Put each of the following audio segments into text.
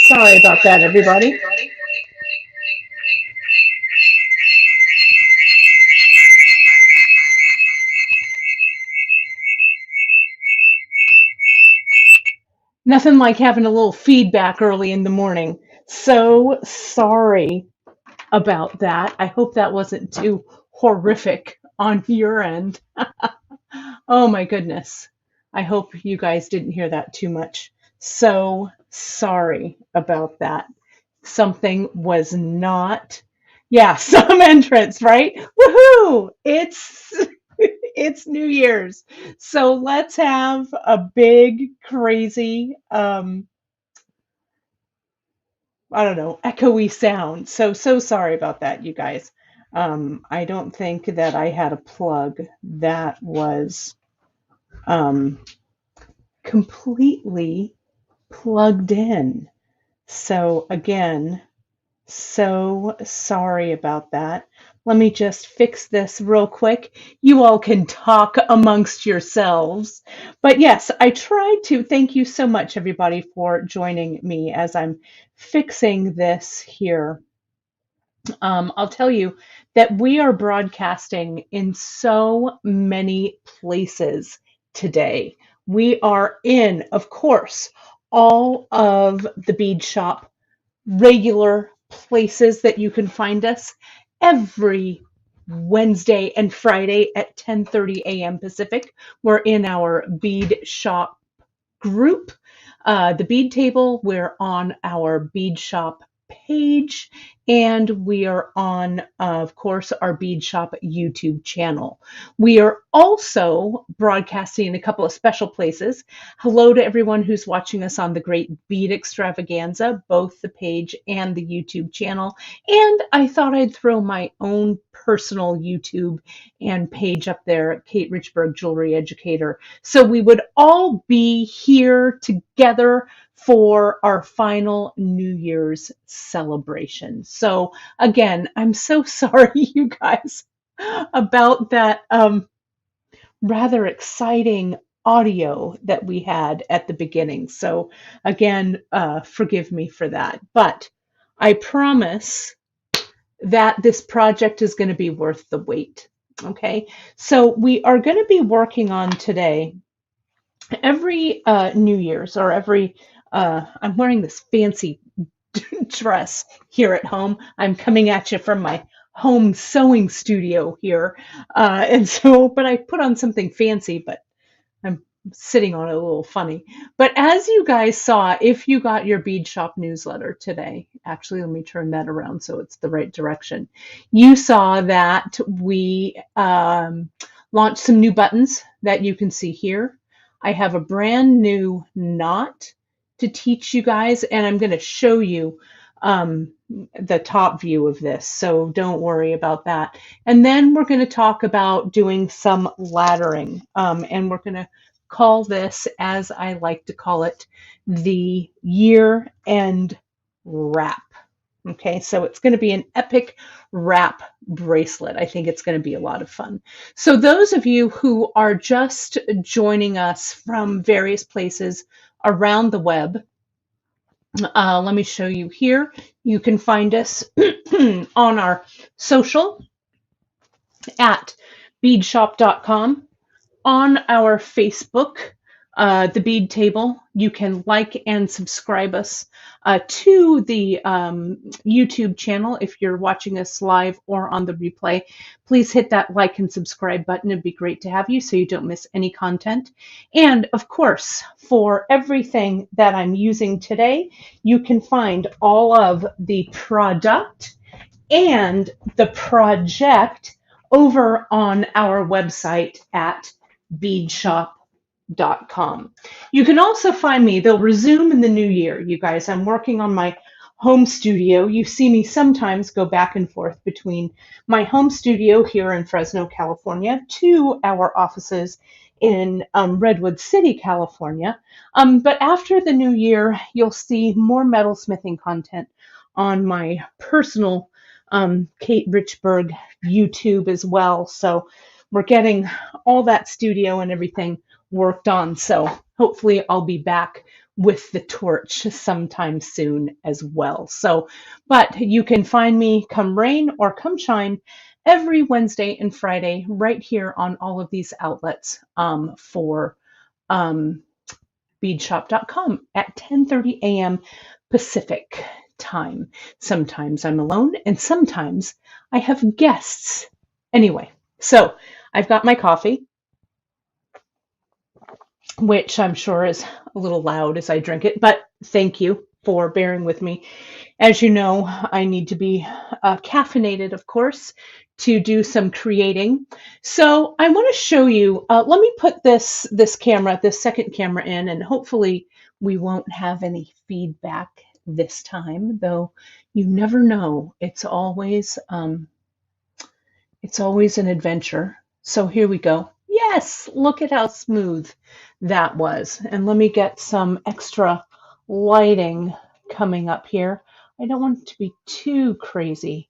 Sorry about that, everybody. Nothing like having a little feedback early in the morning. So sorry about that. I hope that wasn't too horrific on your end. Oh my goodness. I hope you guys didn't hear that too much. So sorry about that. Something was not, yeah, some entrance, right? Woohoo! It's New Year's. So let's have a big, crazy, I don't know, echoey sound. So sorry about that, you guys. I don't think that I had a plug that was um, completely plugged in. So again, so sorry about that. Let me just fix this real quick. You all can talk amongst yourselves. But yes, I tried to. Thank you so much, everybody, for joining me as I'm fixing this here. I'll tell you that we are broadcasting in so many places today. We are in, of course, all of the bead shop regular places that you can find us every Wednesday and Friday at 10:30 a.m. Pacific. We're in our bead shop group, the bead table. We're on our bead shop page, and we are on, of course, our bead shop YouTube channel. We are also broadcasting in a couple of special places. Hello to everyone who's watching us on the Great Bead Extravaganza, both the page and the YouTube channel. And I thought I'd throw my own personal YouTube and page up there, Kate Richburg Jewelry Educator. So we would all be here together for our final New Year's celebration. So again, I'm so sorry, you guys, about that rather exciting audio that we had at the beginning. So again, forgive me for that. But I promise that this project is going to be worth the wait. Okay, so we are going to be working on today every New Year's or every, I'm wearing this fancy dress here at home. I'm coming at you from my home sewing studio here. And so, but I put on something fancy, but I'm sitting on it a little funny. But as you guys saw, if you got your bead shop newsletter today, actually, let me turn that around so it's the right direction. You saw that we launched some new buttons that you can see here. I have a brand new knot to teach you guys, and I'm going to show you the top view of this, so don't worry about that. And then we're going to talk about doing some laddering, and we're going to call this, as I like to call it, the year-end wrap. Okay, so it's going to be an epic wrap bracelet. I think it's going to be a lot of fun. So those of you who are just joining us from various places around the web, let me show you here. You can find us on our social at beadshop.com, on our Facebook, the Bead Table. You can like and subscribe us to the YouTube channel if you're watching us live or on the replay. Please hit that like and subscribe button. It'd be great to have you so you don't miss any content. And of course, for everything that I'm using today, you can find all of the product and the project over on our website at beadshop.com. You can also find me, they'll resume in the new year, you guys. I'm working on my home studio. You see me sometimes go back and forth between my home studio here in Fresno, California, to our offices in Redwood City, California. But after the new year, you'll see more metalsmithing content on my personal Kate Richburg YouTube as well. So we're getting all that studio and everything worked on. So hopefully I'll be back with the torch sometime soon as well. So, but you can find me come rain or come shine every Wednesday and Friday right here on all of these outlets for um, beadshop.com at 10:30 a.m. Pacific time. Sometimes I'm alone and sometimes I have guests. Anyway, so I've got my coffee, which I'm sure is a little loud as I drink it, but thank you for bearing with me. As you know, I need to be caffeinated, of course, to do some creating. So I want to show you, let me put this camera, this second camera in, and hopefully we won't have any feedback this time, though you never know. It's always an adventure. So here we go. Yes, look at how smooth that was. And let me get some extra lighting coming up here. I don't want it to be too crazy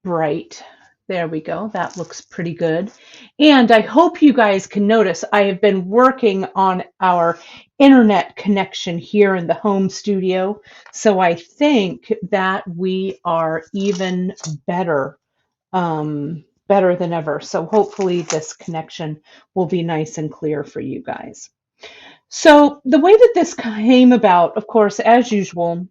bright. There we go. That looks pretty good. And I hope you guys can notice I have been working on our internet connection here in the home studio. So I think that we are even better than ever. So hopefully this connection will be nice and clear for you guys. So the way that this came about, of course, as usual,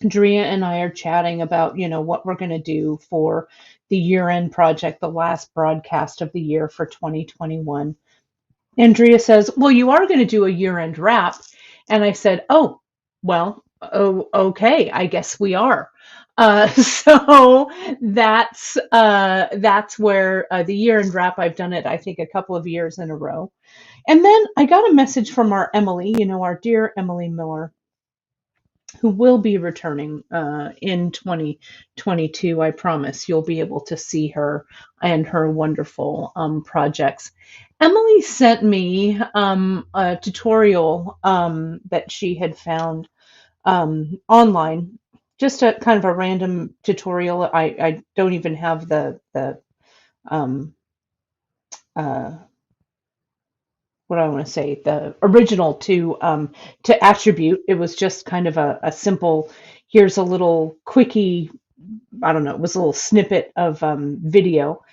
Drea and I are chatting about, what we're going to do for the year-end project, the last broadcast of the year for 2021. And Drea says, well, you are going to do a year-end wrap. And I said, oh, well, okay, I guess we are. So that's where the year-end wrap, I've done it, I think, a couple of years in a row. And then I got a message from our Emily, our dear Emily Miller, who will be returning in 2022. I promise you'll be able to see her and her wonderful projects. Emily sent me a tutorial that she had found online, just a kind of a random tutorial. I don't even have the um, what do I want to say, the original to attribute. It was just kind of a simple, here's a little quickie, I don't know, it was a little snippet of video.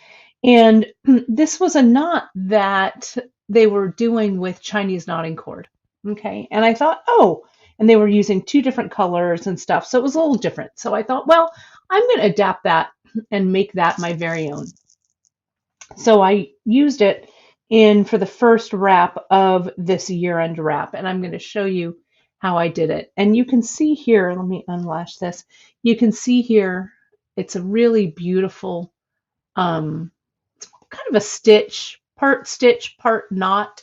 And this was a knot that they were doing with Chinese knotting cord. Okay. And I thought, oh, and they were using two different colors and stuff. So it was a little different. So I thought, well, I'm going to adapt that and make that my very own. So I used it for the first wrap of this year-end wrap, and I'm going to show you how I did it. And you can see here, let me unlash this. You can see here, it's a really beautiful, it's kind of a stitch, part knot,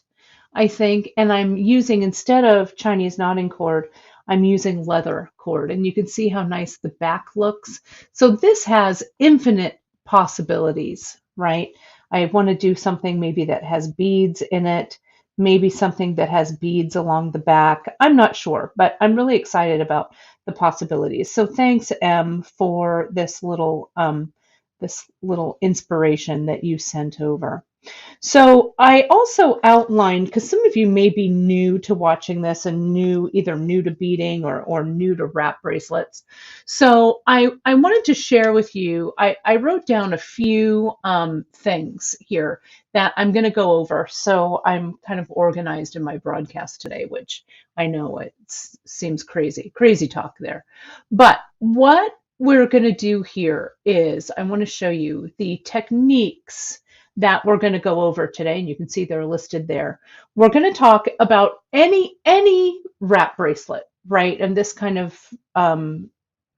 I think. And I'm using, instead of Chinese knotting cord, I'm using leather cord, and you can see how nice the back looks. So this has infinite possibilities, right? I want to do something maybe that has beads in it, maybe something that has beads along the back. I'm not sure, but I'm really excited about the possibilities. So thanks, Em, for this little inspiration that you sent over. So I also outlined, because some of you may be new to watching this and either new to beading or new to wrap bracelets. So I wanted to share with you, I wrote down a few things here that I'm going to go over. So I'm kind of organized in my broadcast today, which I know it seems crazy talk there. But what we're going to do here is I want to show you the techniques that we're going to go over today, and you can see they're listed there. We're going to talk about any wrap bracelet, right? And this kind of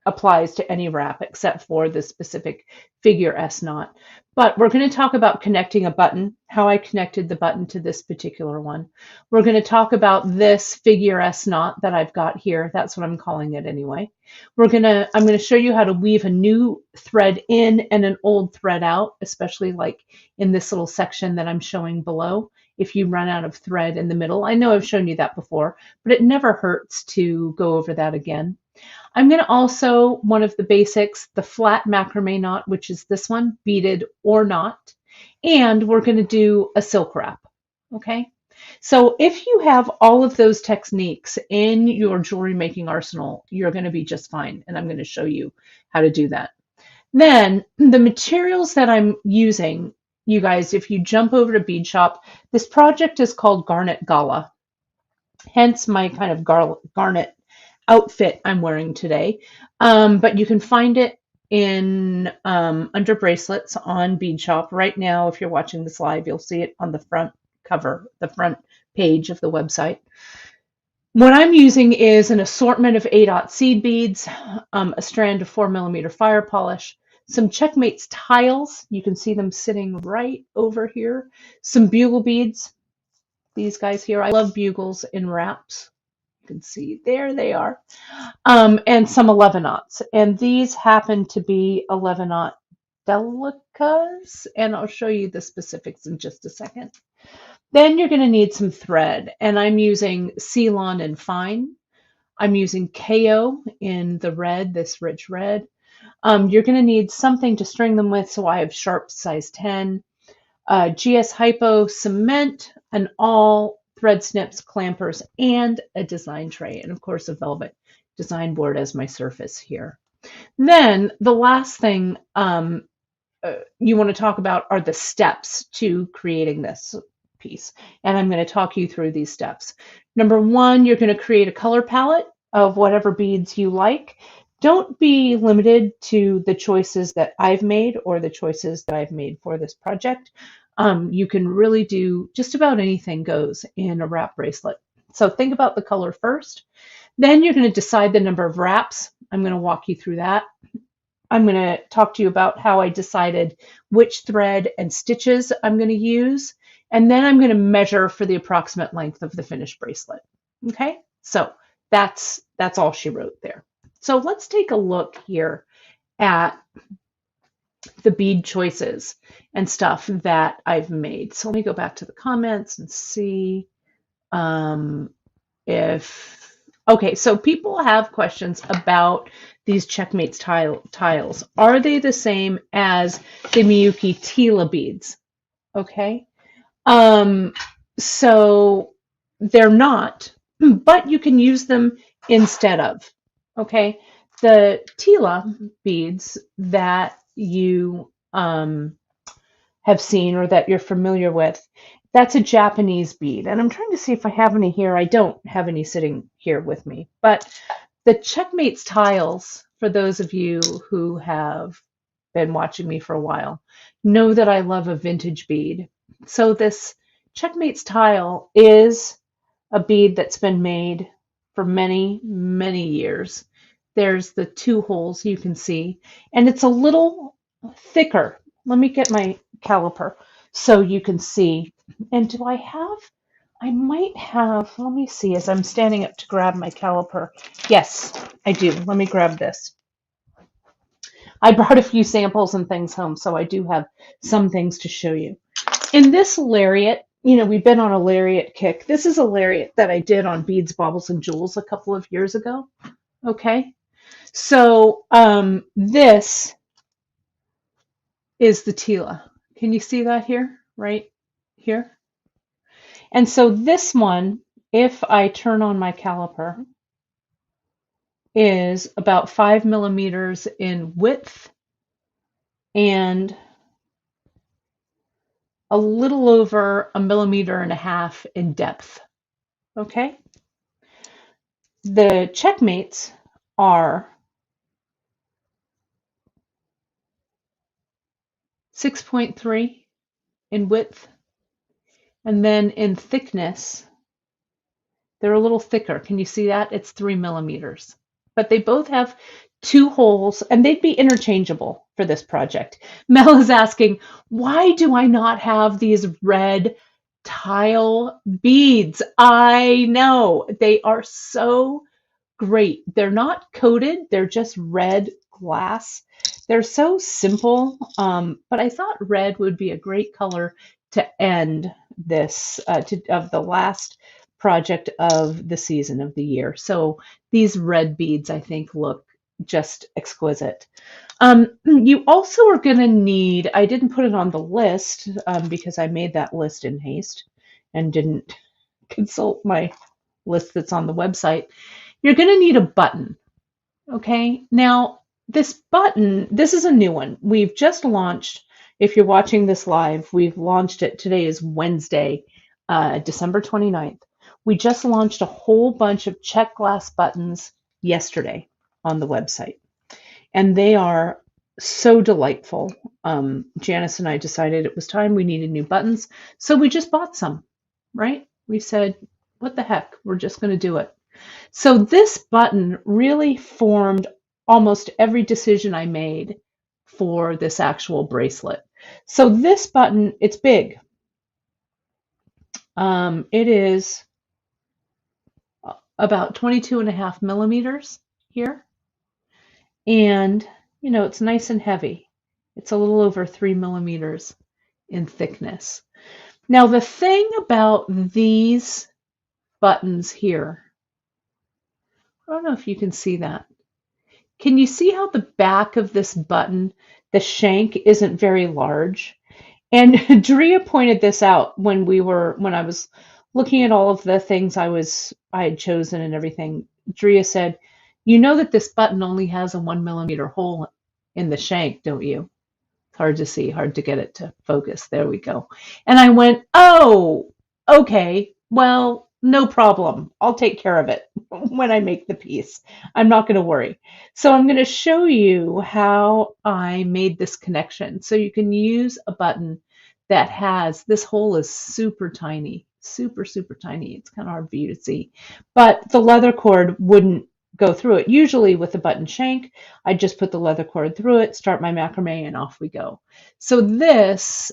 applies to any wrap except for the specific figure S knot. But we're going to talk about connecting a button, how I connected the button to this particular one. We're going to talk about this figure S knot that I've got here. That's what I'm calling it anyway. I'm going to show you how to weave a new thread in and an old thread out, especially like in this little section that I'm showing below. If you run out of thread in the middle, I know I've shown you that before, but it never hurts to go over that again. I'm going to also, one of the basics, the flat macrame knot, which is this one, beaded or not. And we're going to do a silk wrap. Okay. So if you have all of those techniques in your jewelry making arsenal, you're going to be just fine. And I'm going to show you how to do that. Then the materials that I'm using, you guys, if you jump over to Beadshop, this project is called Garnet Gala, hence my kind of garnet outfit I'm wearing today. But you can find it in under bracelets on Beadshop. Right now, if you're watching this live, you'll see it on the front cover, the front page of the website. What I'm using is an assortment of 8/0 seed beads, a strand of 4mm fire polish, some Checkmate's tiles. You can see them sitting right over here. Some bugle beads. These guys here. I love bugles in wraps. You can see there they are. And some 11/0. And these happen to be 11/0 delicas. And I'll show you the specifics in just a second. Then you're going to need some thread, and I'm using Ceylon and Fine. I'm using KO in the red, this rich red. You're going to need something to string them with, so I have sharp size 10, GS Hypo cement, an awl, thread snips, clampers, and a design tray, and of course a velvet design board as my surface here. Then the last thing you want to talk about are the steps to creating this piece. And I'm going to talk you through these steps. Number one, you're going to create a color palette of whatever beads you like. Don't be limited to the choices that I've made or the choices that I've made for this project. You can really do just about anything goes in a wrap bracelet. So think about the color first. Then you're going to decide the number of wraps. I'm going to walk you through that. I'm going to talk to you about how I decided which thread and stitches I'm going to use. And then I'm going to measure for the approximate length of the finished bracelet. Okay, so that's all she wrote there. So let's take a look here at the bead choices and stuff that I've made. So let me go back to the comments and see if, okay, so people have questions about these Checkmate's tiles. Are they the same as the Miyuki Tila beads? Okay. So they're not, but you can use them instead of. Okay. The Tila beads that you have seen or that you're familiar with, that's a Japanese bead. And I'm trying to see if I have any here. I don't have any sitting here with me. But the Checkmate's tiles, for those of you who have been watching me for a while, know that I love a vintage bead. So this Checkmate's tile is a bead that's been made for many, many years. There's the two holes you can see, and it's a little thicker. Let me get my caliper so you can see. And do I have, I might have, let me see as I'm standing up to grab my caliper. Yes, I do. Let me grab this. I brought a few samples and things home, so I do have some things to show you. In this lariat, you know, we've been on a lariat kick. This is a lariat that I did on Beads, Baubles, and Jewels a couple of years ago. Okay, so this is the Tila. Can you see that here, right here? And so this one, if I turn on my caliper, is about 5 millimeters in width and a little over 1.5 millimeters in depth. Okay. The Checkmates are 6.3 in width, and then in thickness, they're a little thicker. Can you see that? It's 3 millimeters. But they both have two holes, and they'd be interchangeable for this project. Mel is asking, why do I not have these red tile beads? I know, they are so great. They're not coated, they're just red glass. They're so simple, but I thought red would be a great color to end this, of the last project of the season of the year. So these red beads, I think, look just exquisite. You also are going to need, I didn't put it on the list because I made that list in haste and didn't consult my list that's on the website. You're going to need a button. Okay. Now, this button, this is a new one. We've just launched, if you're watching this live, we've launched it. Today is Wednesday, December 29th. We just launched a whole bunch of check glass buttons yesterday on the website, and they are so delightful. Janice and I decided it was time we needed new buttons, so we just bought some, right? We said, what the heck, we're just going to do it. So this button really formed almost every decision I made for this actual bracelet. So this button, it's big. It is about 22.5 millimeters here. And, you know, it's nice and heavy. It's a little over 3 millimeters in thickness. Now, the thing about these buttons here, I don't know if you can see that. Can you see how the back of this button, the shank isn't very large? And Drea pointed this out when I was looking at all of the things I had chosen and everything. Drea said, "You know that this button only has a 1 millimeter hole in the shank, don't you?" It's hard to see, hard to get it to focus. There we go. And I went, "Oh, okay. Well, no problem. I'll take care of it when I make the piece. I'm not going to worry." So I'm going to show you how I made this connection. So you can use a button that has, this hole is super tiny, super, super tiny. It's kind of hard for you to see, but the leather cord wouldn't go through it. Usually with a button shank, I just put the leather cord through it, start my macrame, and off we go. So this,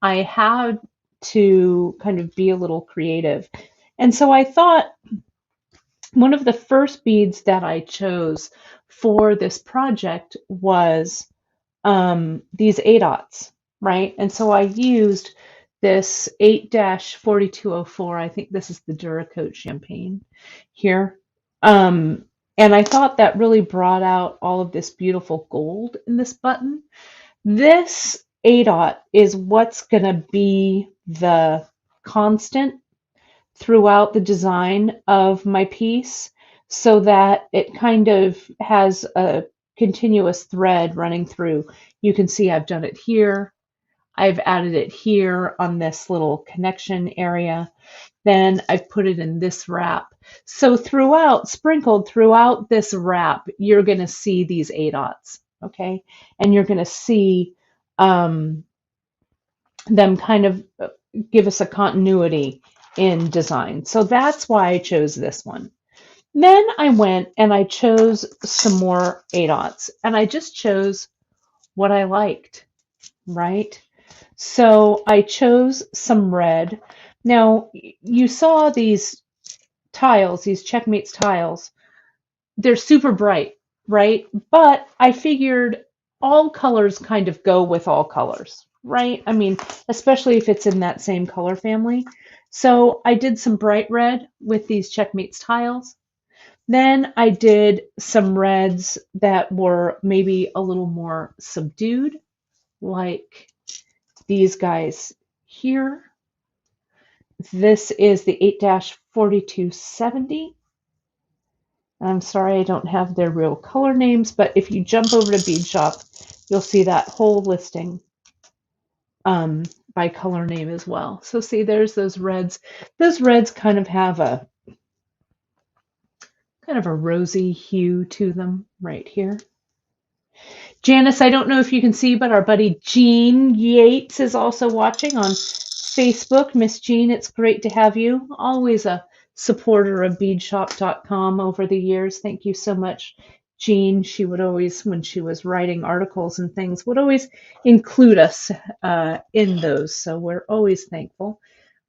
I had to kind of be a little creative. And so I thought one of the first beads that I chose for this project was these ADOTs, right? And so I used this 8-4204. I think this is the Duracoat Champagne here. And I thought that really brought out all of this beautiful gold in this button. This ADOT is what's going to be the constant throughout the design of my piece, so that it kind of has a continuous thread running through. You can see I've done it here. I've added it here on this little connection area. Then I've put it in this wrap. So throughout, sprinkled throughout this wrap, you're going to see these ADOTs, okay? And you're going to see them kind of give us a continuity in design. So that's why I chose this one. Then I went and I chose some more ADOTs, and I just chose what I liked, right? So I chose some red. Now, you saw these tiles, these Checkmate's tiles. They're super bright, right? But I figured all colors kind of go with all colors, right? I mean, especially if it's in that same color family. So I did some bright red with these Checkmate's tiles. Then I did some reds that were maybe a little more subdued, like these guys here. This is the 8-4270. I'm sorry I don't have their real color names, but if you jump over to Beadshop, you'll see that whole listing by color name as well. So see, there's those reds. Those reds kind of have a rosy hue to them right here. Janice, I don't know if you can see, but our buddy Jean Yates is also watching on Facebook. Miss Jean, it's great to have you. Always a supporter of beadshop.com over the years. Thank you so much, Jean. She would always, when she was writing articles and things, would always include us in those. So we're always thankful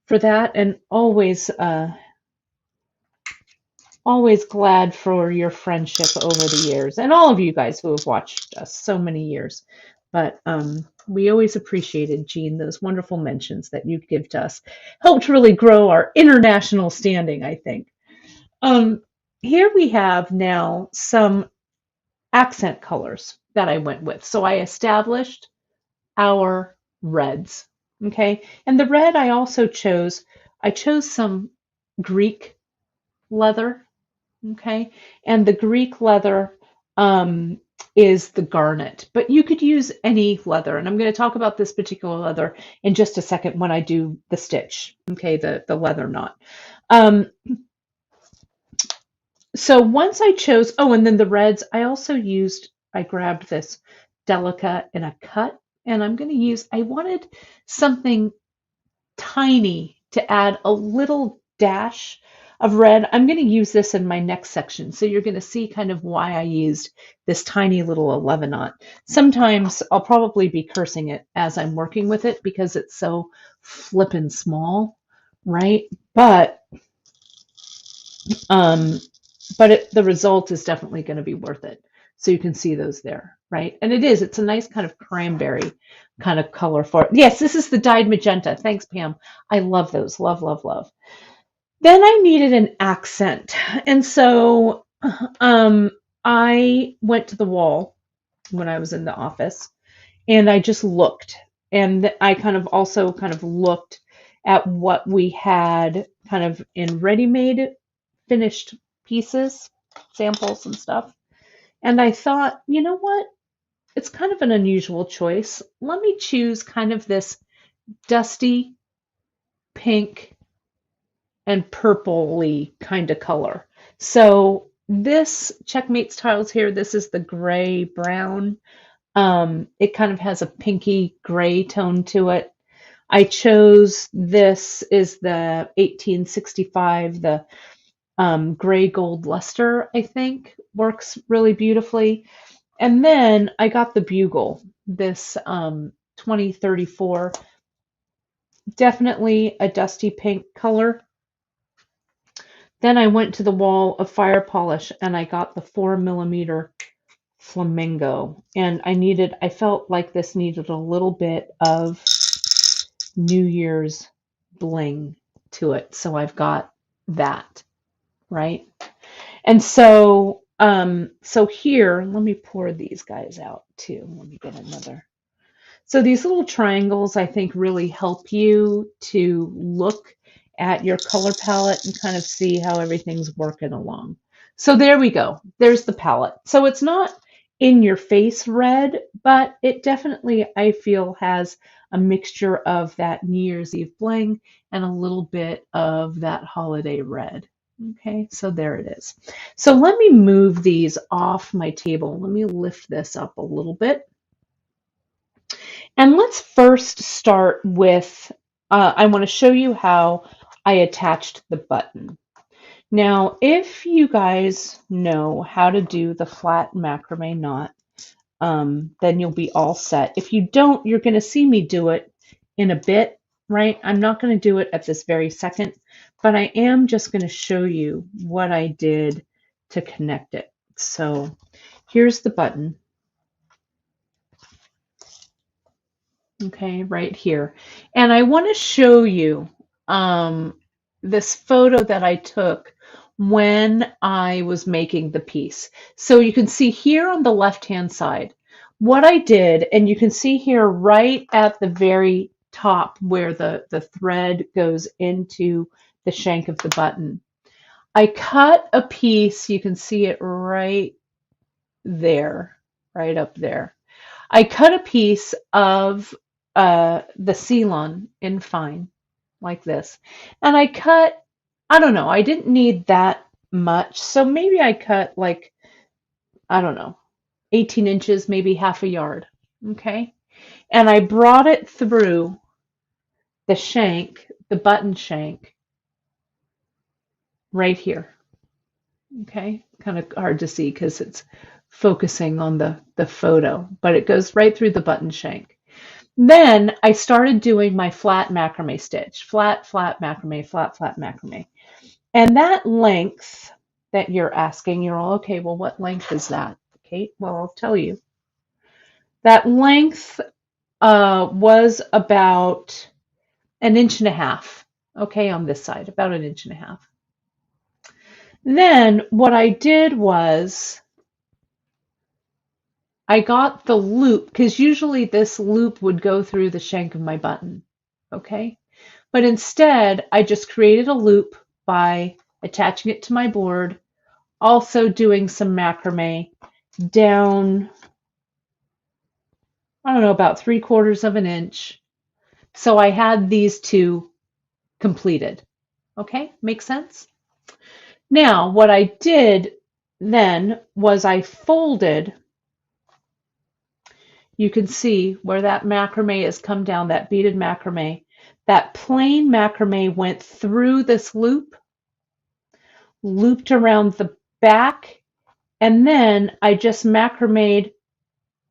for that, and always glad for your friendship over the years, and all of you guys who have watched us so many years. But we always appreciated, Jean, those wonderful mentions that you give to us. Helped really grow our international standing, I think. Here we have now some accent colors that I went with. So I established our reds, okay? And the red I also chose some Greek leather, okay? And the Greek leather is the garnet, but you could use any leather. And I'm going to talk about this particular leather in just a second when I do the stitch, okay, the leather knot. So once I chose, oh, and then the reds, I grabbed this Delica in a cut, and I'm going to use, I wanted something tiny to add a little dash of red. I'm going to use this in my next section. So you're going to see kind of why I used this tiny little 11 knot. Sometimes I'll probably be cursing it as I'm working with it because it's so flippin' small, right? But the result is definitely going to be worth it. So you can see those there, right? And it's a nice kind of cranberry kind of color for it. Yes, this is the dyed magenta. Thanks, Pam. I love those. Love, love, love. Then I needed an accent. And so I went to the wall when I was in the office and I just looked. And I kind of also kind of looked at what we had kind of in ready-made finished pieces, samples and stuff. And I thought, you know what? It's kind of an unusual choice. Let me choose kind of this dusty pink and purpley kind of color. So this Checkmate's tiles here, this is the gray brown. It kind of has a pinky gray tone to it. I chose this is the 1865, the gray gold luster, I think, works really beautifully. And then I got the bugle, this 2034, definitely a dusty pink color. Then I went to the wall of fire polish and I got the 4mm flamingo. And I felt like this needed a little bit of New Year's bling to it. So I've got that, right? And so, so here, let me pour these guys out too. Let me get another. So these little triangles, I think, really help you to look at your color palette and kind of see how everything's working along. So there we go. There's the palette. So it's not in your face red, but it definitely, I feel, has a mixture of that New Year's Eve bling and a little bit of that holiday red. Okay, so there it is. So let me move these off my table. Let me lift this up a little bit. And let's first start with, I want to show you how I attached the button. Now, if you guys know how to do the flat macrame knot, then you'll be all set. If you don't, you're going to see me do it in a bit, right? I'm not going to do it at this very second, but I am just going to show you what I did to connect it. So here's the button. Okay, right here. And I want to show you this photo that I took when I was making the piece. So you can see here on the left-hand side what I did, and you can see here right at the very top where the thread goes into the shank of the button. I cut a piece, you can see it right there, right up there. I cut a piece of the Ceylon in fine, like this. And I cut, I don't know, I didn't need that much. So maybe I cut like, I don't know, 18 inches, maybe half a yard. Okay. And I brought it through the shank, the button shank, right here. Okay. Kind of hard to see because it's focusing on the photo, but it goes right through the button shank. Then I started doing my flat macrame stitch, flat, flat macrame, flat, flat macrame. And that length that you're asking, you're all, okay, well, what length is that? Okay, well, I'll tell you. That length was about 1.5 inches, okay, on this side, about 1.5 inches. Then what I did was I got the loop, because usually this loop would go through the shank of my button, okay? But instead, I just created a loop by attaching it to my board, also doing some macrame down, I don't know, about 3/4 of an inch. So I had these two completed. Okay, makes sense? Now, what I did then was I folded, you can see where that macrame has come down, that beaded macrame. That plain macrame went through this loop, looped around the back, and then I just macrameed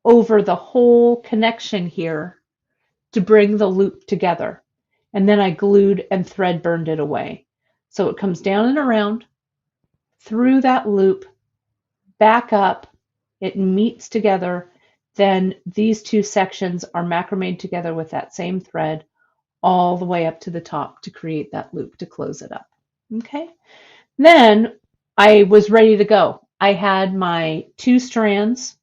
over the whole connection here to bring the loop together. And then I glued and thread burned it away. So it comes down and around, through that loop, back up, it meets together. Then these two sections are macrameed together with that same thread all the way up to the top to create that loop to close it up. Okay. Then I was ready to go. I had my 2 strands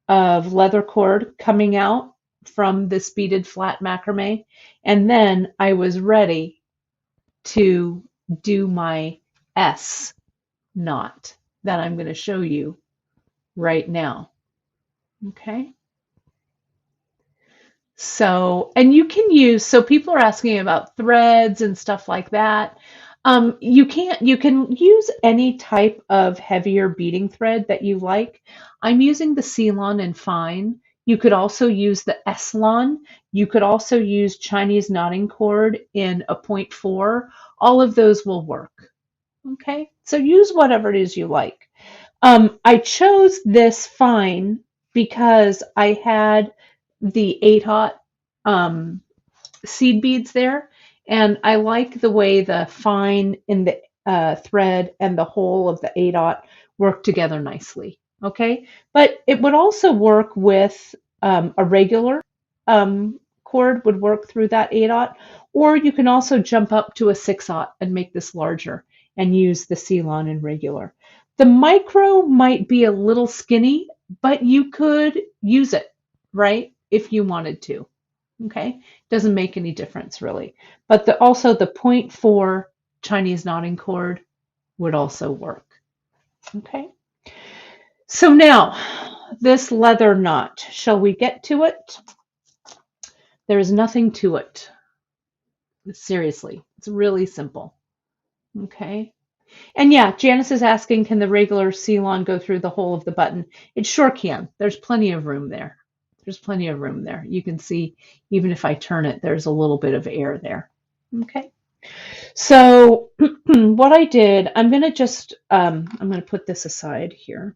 of leather cord coming out from this beaded flat macrame, and then I was ready to do my S knot that I'm going to show you right now. Okay. So, and you can use, so people are asking about threads and stuff like that. You can use any type of heavier beading thread that you like. I'm using the Ceylon and fine. You could also use the Eslon. You could also use Chinese knotting cord in a 0.4. All of those will work. Okay, so use whatever it is you like. I chose this fine because I had the 8/0 seed beads there, and I like the way the fine in the thread and the whole of the 8/0 work together nicely. Okay, but it would also work with a regular cord would work through that 8/0, or you can also jump up to a 6/0 and make this larger and use the Ceylon and regular. The micro might be a little skinny, but you could use it, right, if you wanted to. Okay, doesn't make any difference really. But also the 0.4 Chinese knotting cord would also work. Okay, so now this leather knot, shall we get to it? There is nothing to it. Seriously, it's really simple. Okay. And yeah, Janice is asking, can the regular Ceylon go through the hole of the button? It sure can. There's plenty of room there. There's plenty of room there. You can see, even if I turn it, there's a little bit of air there. Okay. So what I did, I'm going to put this aside here.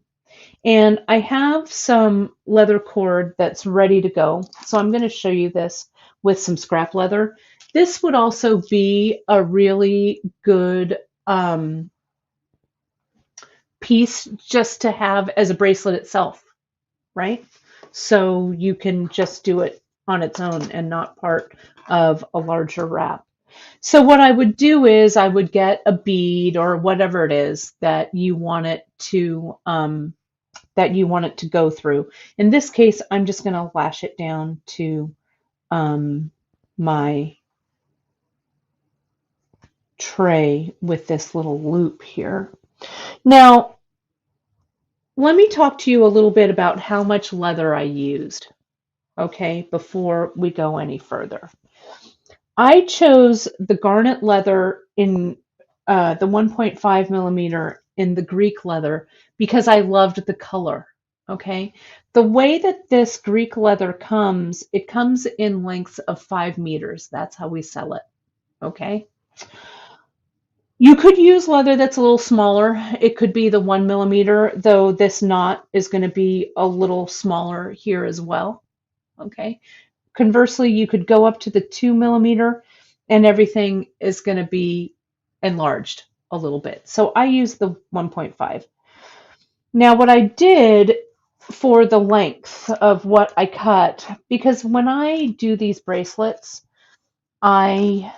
And I have some leather cord that's ready to go. So I'm going to show you this with some scrap leather. This would also be a really good piece just to have as a bracelet itself, right? So you can just do it on its own and not part of a larger wrap. So what I would do is I would get a bead or whatever it is that you want it to go through. In this case, I'm just going to lash it down to my tray with this little loop here. Now, let me talk to you a little bit about how much leather I used, okay, before we go any further. I chose the garnet leather in the 1.5 millimeter in the Greek leather because I loved the color, okay? The way that this Greek leather comes, it comes in lengths of 5 meters. That's how we sell it, okay? You could use leather that's a little smaller. It could be the 1 millimeter, though this knot is going to be a little smaller here as well. Okay. Conversely, you could go up to the 2 millimeter and everything is going to be enlarged a little bit. So I use the 1.5. Now what I did for the length of what I cut, because when I do these bracelets, I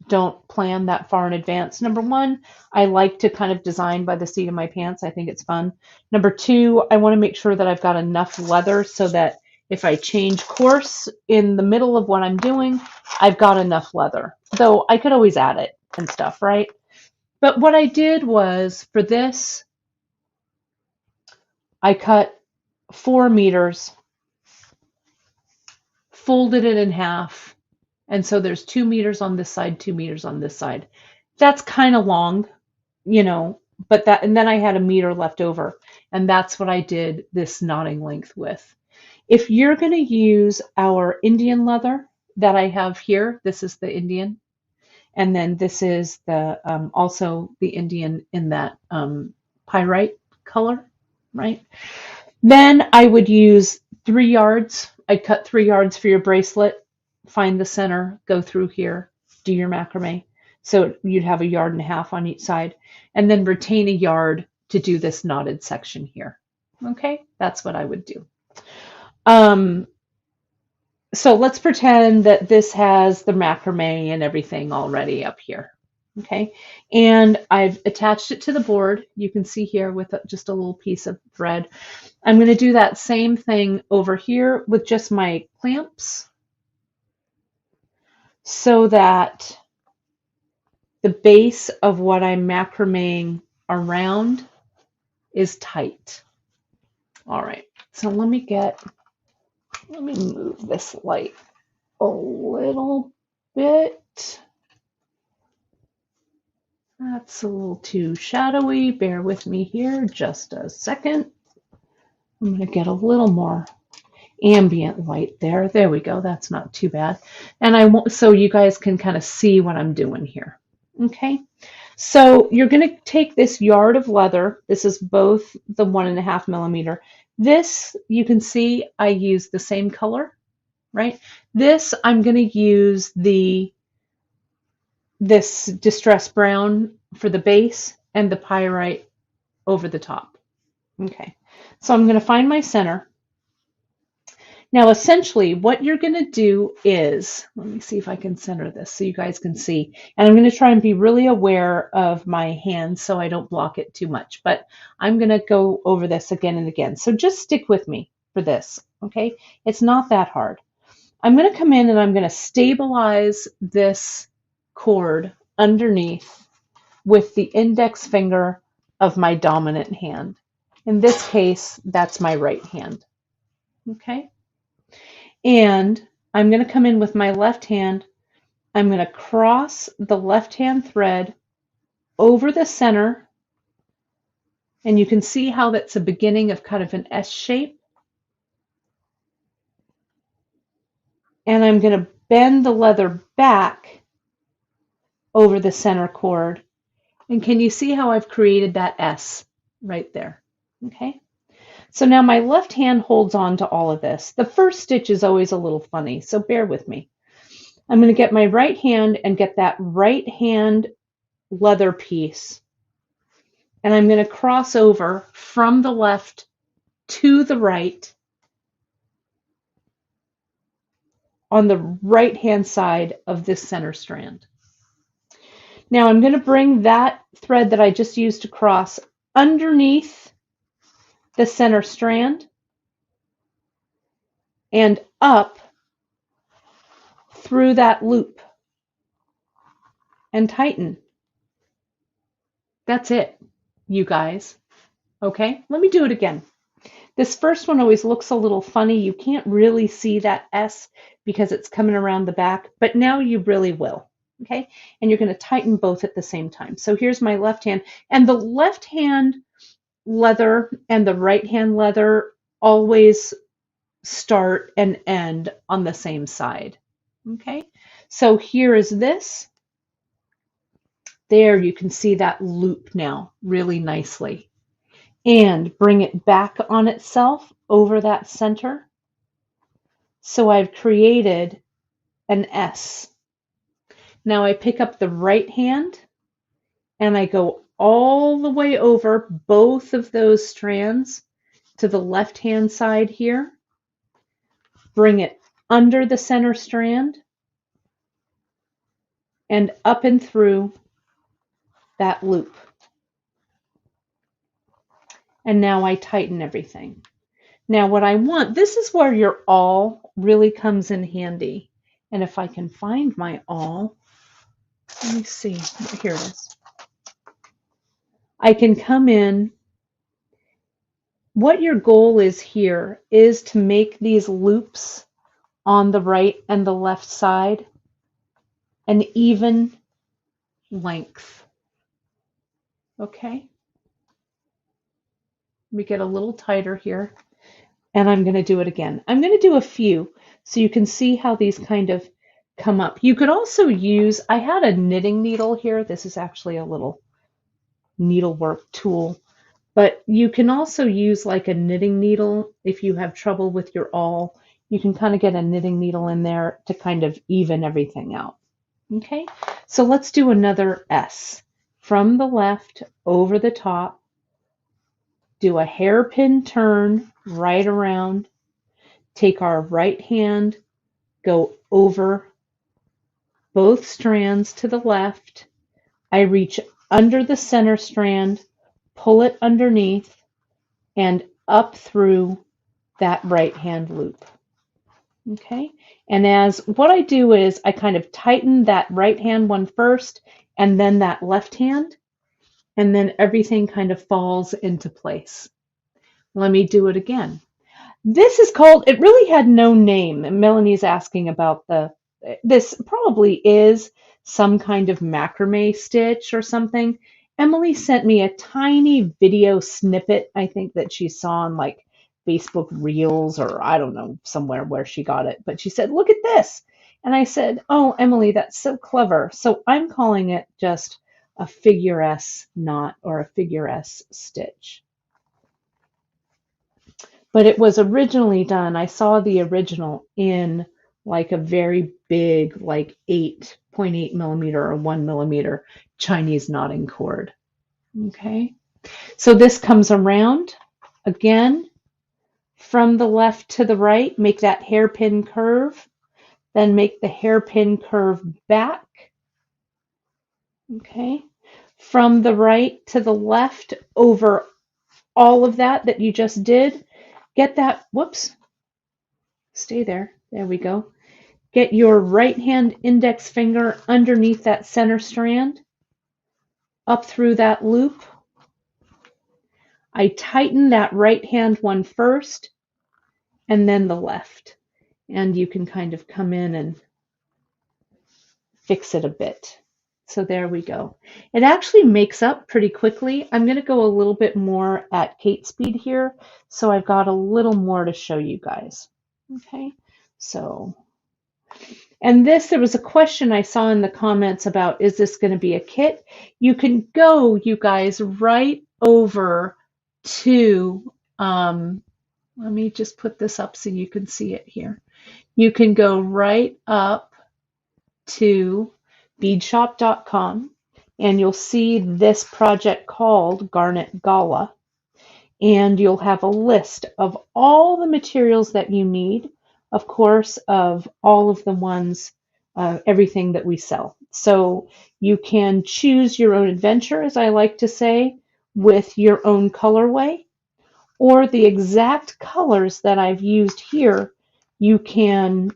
don't plan that far in advance. Number one, I like to kind of design by the seat of my pants. I think it's fun. Number two, I want to make sure that I've got enough leather so that if I change course in the middle of what I'm doing, I've got enough leather. Though I could always add it and stuff, right? But what I did was for this, I cut 4 meters, folded it in half. And so there's 2 meters on this side, 2 meters on this side. That's kind of long, you know, but that, and then I had a meter left over. And that's what I did this knotting length with. If you're going to use our Indian leather that I have here, this is the Indian, and then this is the also the Indian in that pyrite color, right? Then I would use 3 yards. I'd cut 3 yards for your bracelet, find the center, go through here, do your macrame. So you'd have 1.5 yards on each side, and then retain 1 yard to do this knotted section here. Okay, that's what I would do. So let's pretend that this has the macrame and everything already up here. Okay, and I've attached it to the board. You can see here with just a little piece of thread. I'm going to do that same thing over here with just my clamps so that the base of what I'm macrameing around is tight. All right, so let me move this light a little bit. That's a little too shadowy. Bear with me here just a second. I'm going to get a little more ambient light there. There we go. That's not too bad. And I want, so you guys can kind of see what I'm doing here. Okay. So you're going to take this yard of leather. This is both the 1.5 millimeter. This, you can see I use the same color, right? This, I'm going to use this distressed brown for the base and the pyrite over the top. Okay, so I'm going to find my center. Now, essentially, what you're going to do is, let me see if I can center this so you guys can see. And I'm going to try and be really aware of my hands so I don't block it too much. But I'm going to go over this again and again. So just stick with me for this, okay? It's not that hard. I'm going to come in and I'm going to stabilize this cord underneath with the index finger of my dominant hand. In this case, that's my right hand, okay? And I'm going to come in with my left hand. I'm going to cross the left hand thread over the center. And you can see how that's a beginning of kind of an S shape. And I'm going to bend the leather back over the center cord. And can you see how I've created that S right there? Okay. So now my left hand holds on to all of this. The first stitch is always a little funny, so bear with me. I'm going to get my right hand and get that right hand leather piece. And I'm going to cross over from the left to the right on the right hand side of this center strand. Now I'm going to bring that thread that I just used to cross underneath the center strand and up through that loop and tighten. That's it, you guys. Okay, let me do it again. This first one always looks a little funny. You can't really see that S because it's coming around the back, but now you really will. Okay, and you're going to tighten both at the same time. So here's my left hand, and the left hand leather and the right hand leather always start and end on the same side. Okay, so here is this. There you can see that loop now really nicely. And bring it back on itself over that center. So I've created an S. Now I pick up the right hand and I go all the way over both of those strands to the left hand side here. Bring it under the center strand and up and through that loop. And now I tighten everything. Now what I want, this is where your awl really comes in handy. And if I can find my awl, let me see, here it is. I can come in. What your goal is here is to make these loops on the right and the left side an even length. Okay? Let me get a little tighter here, and I'm going to do it again. I'm going to do a few so you can see how these kind of come up. You could also use, I had a knitting needle here. This is actually a little needlework tool, but you can also use like a knitting needle if you have trouble with your awl. You can kind of get a knitting needle in there to kind of even everything out. Okay, so let's do another S. From the left over the top, do a hairpin turn right around, take our right hand, go over both strands to the left. I reach under the center strand, pull it underneath, and up through that right hand loop. Okay, and as what I do is I kind of tighten that right hand one first and then that left hand, and then everything kind of falls into place. Let me do it again. This is called, it really had no name. Melanie's asking about this probably is some kind of macrame stitch or something. Emily sent me a tiny video snippet, I think that she saw on like Facebook Reels or I don't know, somewhere where she got it. But she said, look at this. And I said, oh, Emily, that's so clever. So I'm calling it just a figure S knot or a figure S stitch. But it was originally done, I saw the original in like a very big, like 8.8 millimeter or 1 millimeter Chinese knotting cord. Okay, so this comes around again from the left to the right, make that hairpin curve, then make the hairpin curve back. Okay, from the right to the left over all of that you just did. Get that, whoops, stay there. There we go. Get your right hand index finger underneath that center strand, up through that loop. I tighten that right hand one first, and then the left. And you can kind of come in and fix it a bit. So there we go. It actually makes up pretty quickly. I'm going to go a little bit more at Kate speed here, so I've got a little more to show you guys. Okay, so, and this, there was a question I saw in the comments about, is this going to be a kit? You can go, you guys, right over to, let me just put this up so you can see it here. You can go right up to beadshop.com and you'll see this project called Garnet Gala, and you'll have a list of all the materials that you need, of course, of all of the ones, everything that we sell. So you can choose your own adventure, as I like to say, with your own colorway, or the exact colors that I've used here, you can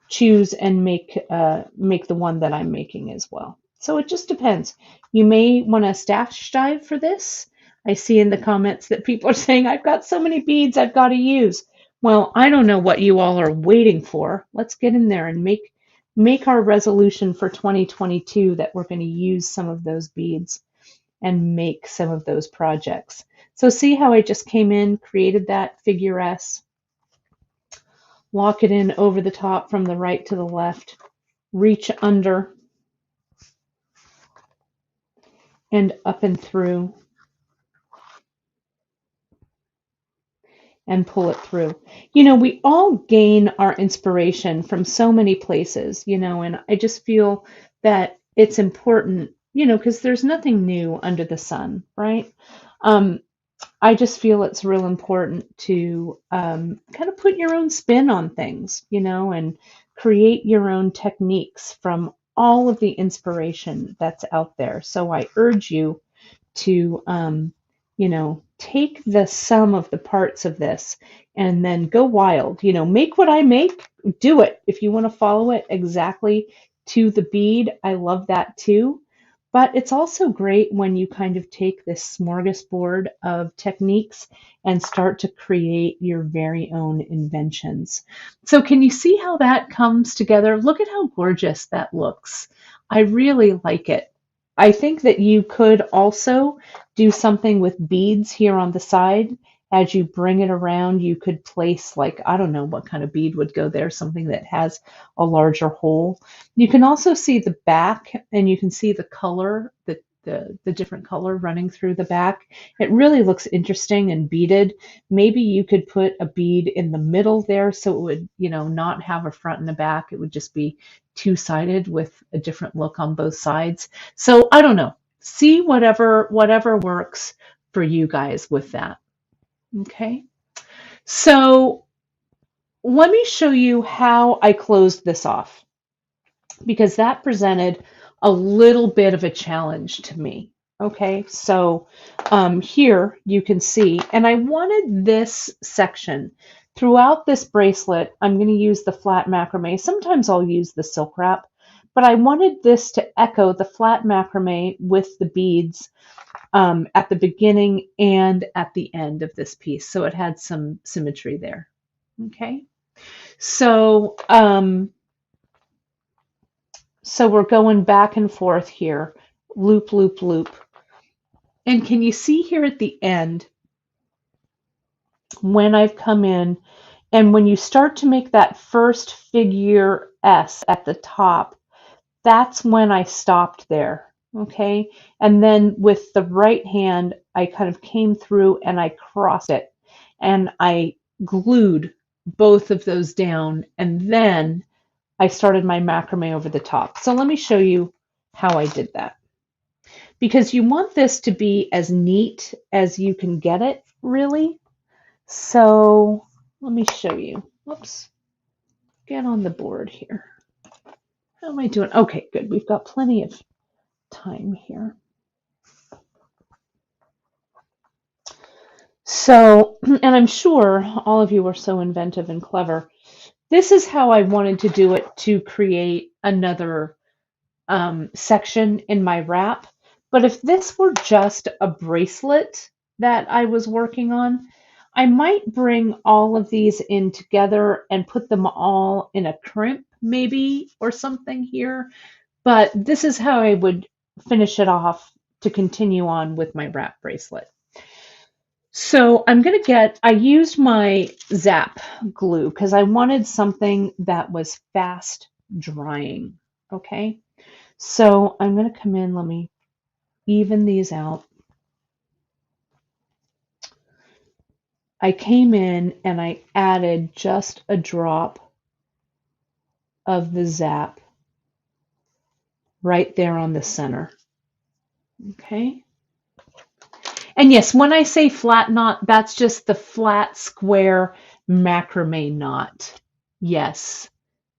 choose and make the one that I'm making as well. So it just depends. You may want a stash dive for this. I see in the comments that people are saying, I've got so many beads I've got to use. Well, I don't know what you all are waiting for. Let's get in there and make our resolution for 2022 that we're going to use some of those beads and make some of those projects. So see how I just came in, created that figure S, lock it in over the top from the right to the left, reach under and up and through, and pull it through. You know, we all gain our inspiration from so many places, you know, and I just feel that it's important, you know, because there's nothing new under the sun, right? I just feel it's real important to kind of put your own spin on things, you know, and create your own techniques from all of the inspiration that's out there. So I urge you to, you know, take the sum of the parts of this and then go wild, you know, make what I make, do it. If you want to follow it exactly to the bead, I love that too. But it's also great when you kind of take this smorgasbord of techniques and start to create your very own inventions. So can you see how that comes together? Look at how gorgeous that looks. I really like it. I think that you could also do something with beads here on the side. As you bring it around, you could place, like, I don't know what kind of bead would go there, something that has a larger hole. You can also see the back, and you can see the color, the different color running through the back. It really looks interesting and beaded. Maybe you could put a bead in the middle there so it would, not have a front and a back. It would just be two-sided with a different look on both sides. So I don't know. See whatever works for you guys with that. Okay. So let me show you how I closed this off, because that presented a little bit of a challenge to me. Okay, so here you can see, and I wanted this section throughout this bracelet. I'm going to use the flat macrame. Sometimes I'll use the silk wrap, but I wanted this to echo the flat macrame with the beads at the beginning and at the end of this piece, so it had some symmetry there. Okay, so so we're going back and forth here, loop, loop, loop. And can you see here at the end, when I've come in, and when you start to make that first figure S at the top, that's when I stopped there, okay? And then with the right hand, I kind of came through and I crossed it, and I glued both of those down, and then I started my macrame over the top. So let me show you how I did that, because you want this to be as neat as you can get it, really. So let me show you. Whoops. Get on the board here. How am I doing? Okay, good. We've got plenty of time here. So, and I'm sure all of you are so inventive and clever. This is how I wanted to do it to create another section in my wrap. But if this were just a bracelet that I was working on, I might bring all of these in together and put them all in a crimp maybe or something here. But this is how I would finish it off to continue on with my wrap bracelet. So I used my Zap glue because I wanted something that was fast drying. Okay. So I'm going to come in, let me even these out. I came in and I added just a drop of the Zap right there on the center. Okay. And yes, when I say flat knot, that's just the flat square macrame knot. Yes.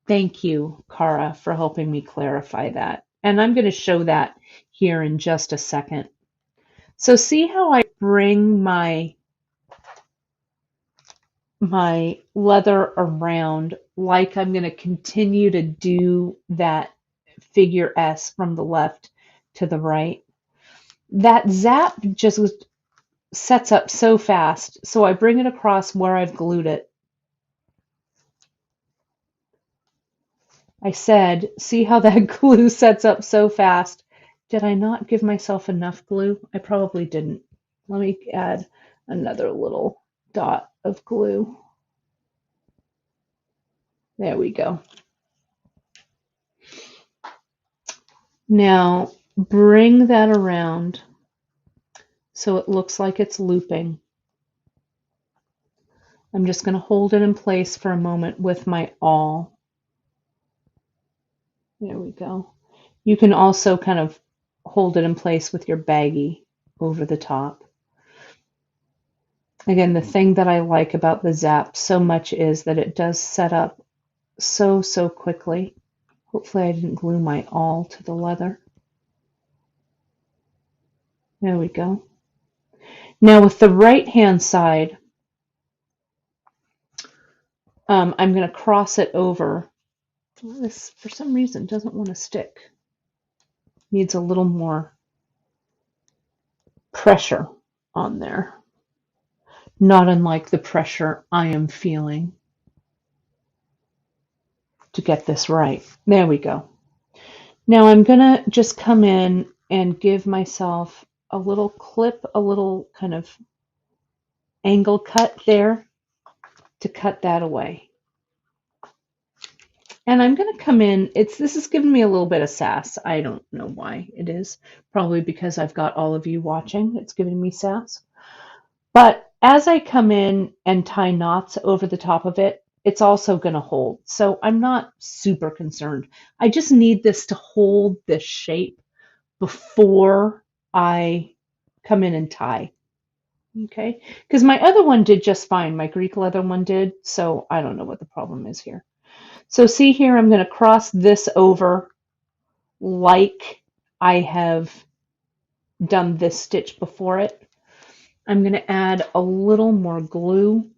Thank you, Cara, for helping me clarify that. And I'm going to show that here in just a second. So see how I bring my leather around like I'm going to continue to do that figure S from the left to the right. That Zap just sets up so fast, so I bring it across where I've glued it. I said, see how that glue sets up so fast? Did I not give myself enough glue? I probably didn't. Let me add another little dot of glue. There we go. Now bring that around so it looks like it's looping. I'm just going to hold it in place for a moment with my awl. There we go. You can also kind of hold it in place with your baggie over the top. Again, the thing that I like about the Zap so much is that it does set up so quickly. Hopefully I didn't glue my awl to the leather. There we go. Now with the right hand side, I'm going to cross it over. This, for some reason, doesn't want to stick. Needs a little more pressure on there. Not unlike the pressure I am feeling to get this right. There we go. Now I'm going to just come in and give myself a little clip, a little kind of angle cut there to cut that away. And I'm going to come in, this is giving me a little bit of sass. I don't know why it is. Probably because I've got all of you watching. It's giving me sass. But as I come in and tie knots over the top of it, it's also going to hold. So I'm not super concerned. I just need this to hold this shape before I come in and tie. Okay? Because my other one did just fine. My Greek leather one did. So I don't know what the problem is here. So see here, I'm going to cross this over like I have done this stitch before it. I'm going to add a little more glue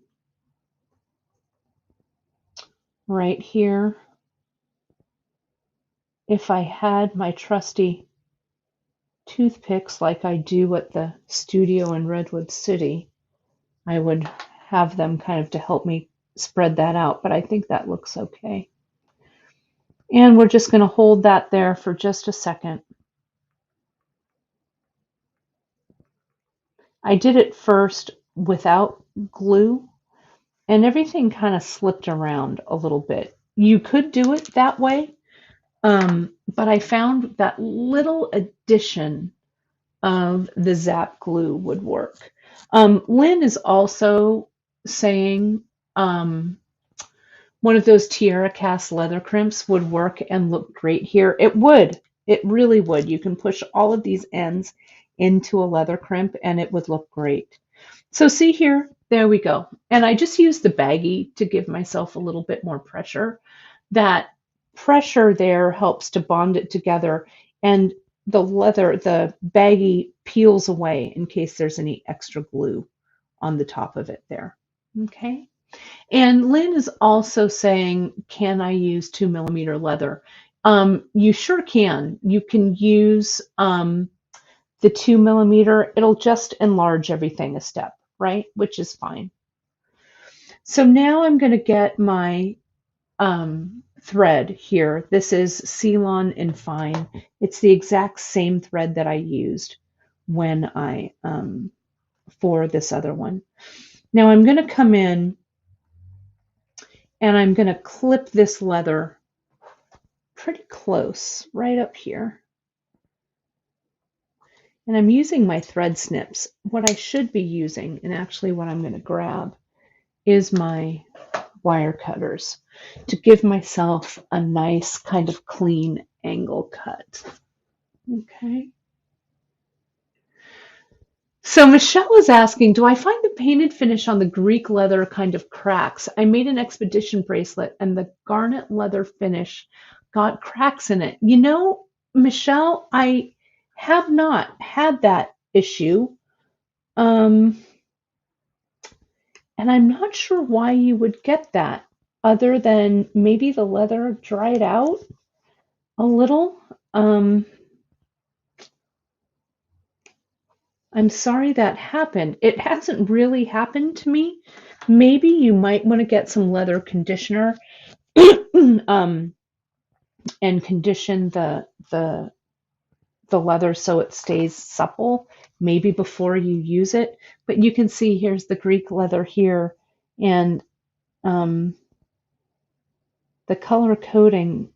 right here. If I had my trusty toothpicks like I do at the studio in Redwood City, I would have them kind of to help me spread that out, but I think that looks okay. And we're just going to hold that there for just a second. I did it first without glue, and everything kind of slipped around a little bit. You could do it that way, but I found that little addition of the zap glue would work. Lynn is also saying one of those Tierracast leather crimps would work and look great here. It would. It really would. You can push all of these ends into a leather crimp and it would look great. So see here, there we go. And I just used the baggie to give myself a little bit more pressure. That pressure there helps to bond it together, and the leather, the baggie peels away in case there's any extra glue on the top of it there. Okay. And Lynn is also saying, can I use 2mm leather? You sure can. You can use the 2mm. It'll just enlarge everything a step, right? Which is fine. So now I'm going to get my thread here. This is Ceylon and Fine. It's the exact same thread that I used when I for this other one. Now I'm going to come in and I'm going to clip this leather pretty close right up here. And I'm using my thread snips. What I should be using, and actually what I'm going to grab, is my wire cutters to give myself a nice kind of clean angle cut. Okay. So Michelle is asking, do I find the painted finish on the Greek leather kind of cracks? I made an expedition bracelet and the garnet leather finish got cracks in it. You know, Michelle, I have not had that issue. And I'm not sure why you would get that, other than maybe the leather dried out a little. I'm sorry that happened. It hasn't really happened to me. Maybe you might want to get some leather conditioner and condition the leather so it stays supple, maybe before you use it. But you can see here's the Greek leather here, and the color coding,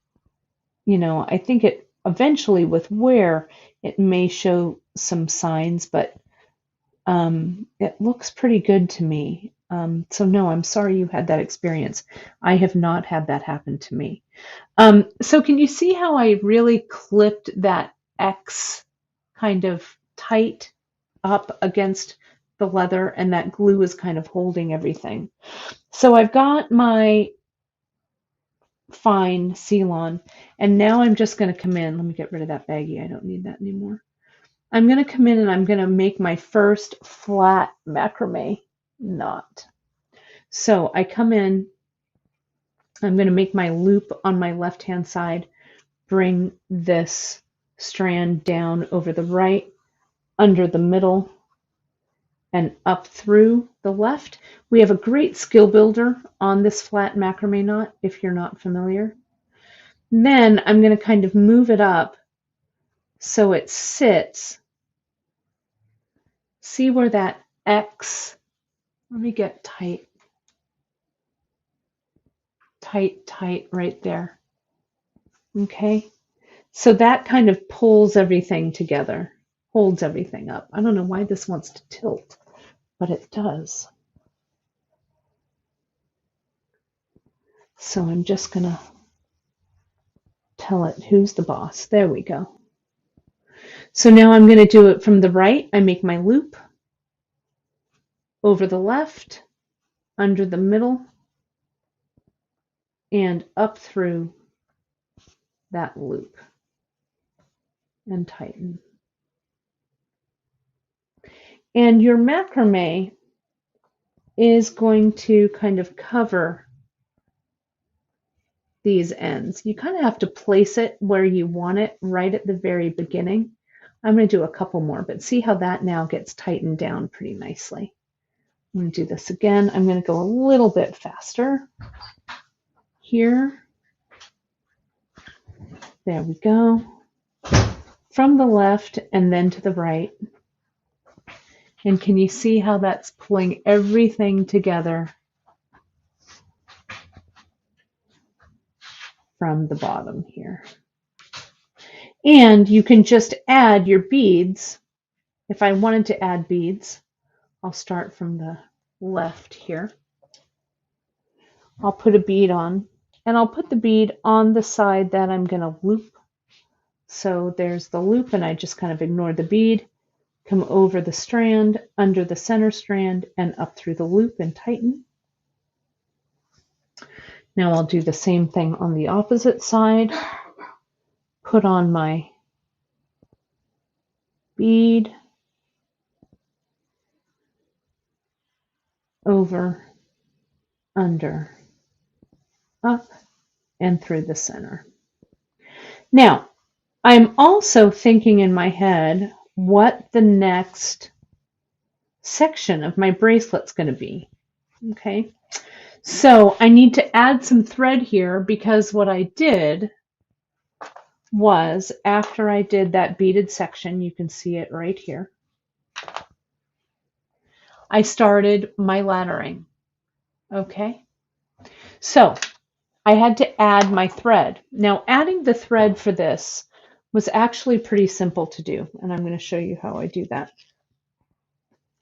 you know, I think it eventually with wear, it may show some signs, but it looks pretty good to me. So no, I'm sorry you had that experience. I have not had that happen to me. So can you see how I really clipped that X kind of tight up against the leather, and that glue is kind of holding everything. So I've got my fine Ceylon, and now I'm just going to come in. Let me get rid of that baggie. I don't need that anymore. I'm going to come in and I'm going to make my first flat macrame knot. So I come in, I'm going to make my loop on my left-hand side, bring this strand down over the right, under the middle, and up through the left. We have a great skill builder on this flat macrame knot if you're not familiar. Then I'm going to kind of move it up so it sits. See where that X, let me get tight right there. Okay, so that kind of pulls everything together, holds everything up. I don't know why this wants to tilt, but it does. So I'm just gonna tell it who's the boss. There we go. So now I'm gonna do it from the right. I make my loop over the left, under the middle, and up through that loop and tighten. And your macrame is going to kind of cover these ends. You kind of have to place it where you want it right at the very beginning. I'm going to do a couple more, but see how that now gets tightened down pretty nicely. I'm going to do this again. I'm going to go a little bit faster here. There we go. From the left and then to the right. And can you see how that's pulling everything together from the bottom here? And you can just add your beads. If I wanted to add beads, I'll start from the left here. I'll put a bead on, and I'll put the bead on the side that I'm going to loop. So there's the loop, and I just kind of ignore the bead, come over the strand, under the center strand, and up through the loop and tighten. Now I'll do the same thing on the opposite side. Put on my bead, over, under, up, and through the center. Now, I'm also thinking in my head what the next section of my bracelet's going to be. Okay, so I need to add some thread here because what I did was after I did that beaded section, you can see it right here, I started my laddering. Okay, so I had to add my thread. Now adding the thread for this was actually pretty simple to do, and I'm going to show you how I do that.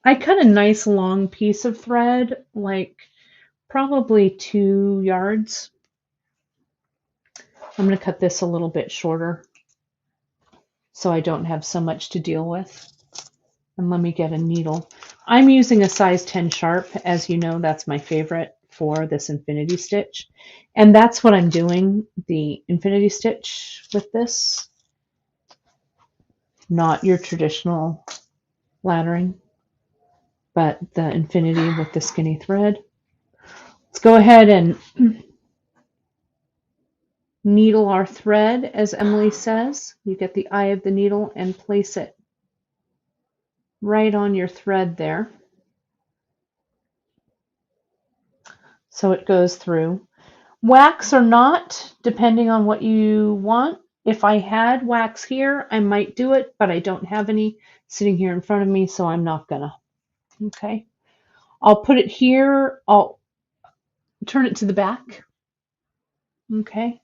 I cut a nice long piece of thread, like probably 2 yards. I'm going to cut this a little bit shorter so I don't have so much to deal with. And let me get a needle. I'm using a size 10 sharp. As you know, that's my favorite for this infinity stitch. And that's what I'm doing, the infinity stitch with this. Not your traditional laddering, but the infinity with the skinny thread. Let's go ahead and needle our thread, as Emily says. You get the eye of the needle and place it right on your thread there. So it goes through. Wax or not, depending on what you want. If I had wax here, I might do it, but I don't have any sitting here in front of me, so I'm not gonna. Okay. I'll put it here. I'll turn it to the back. Okay.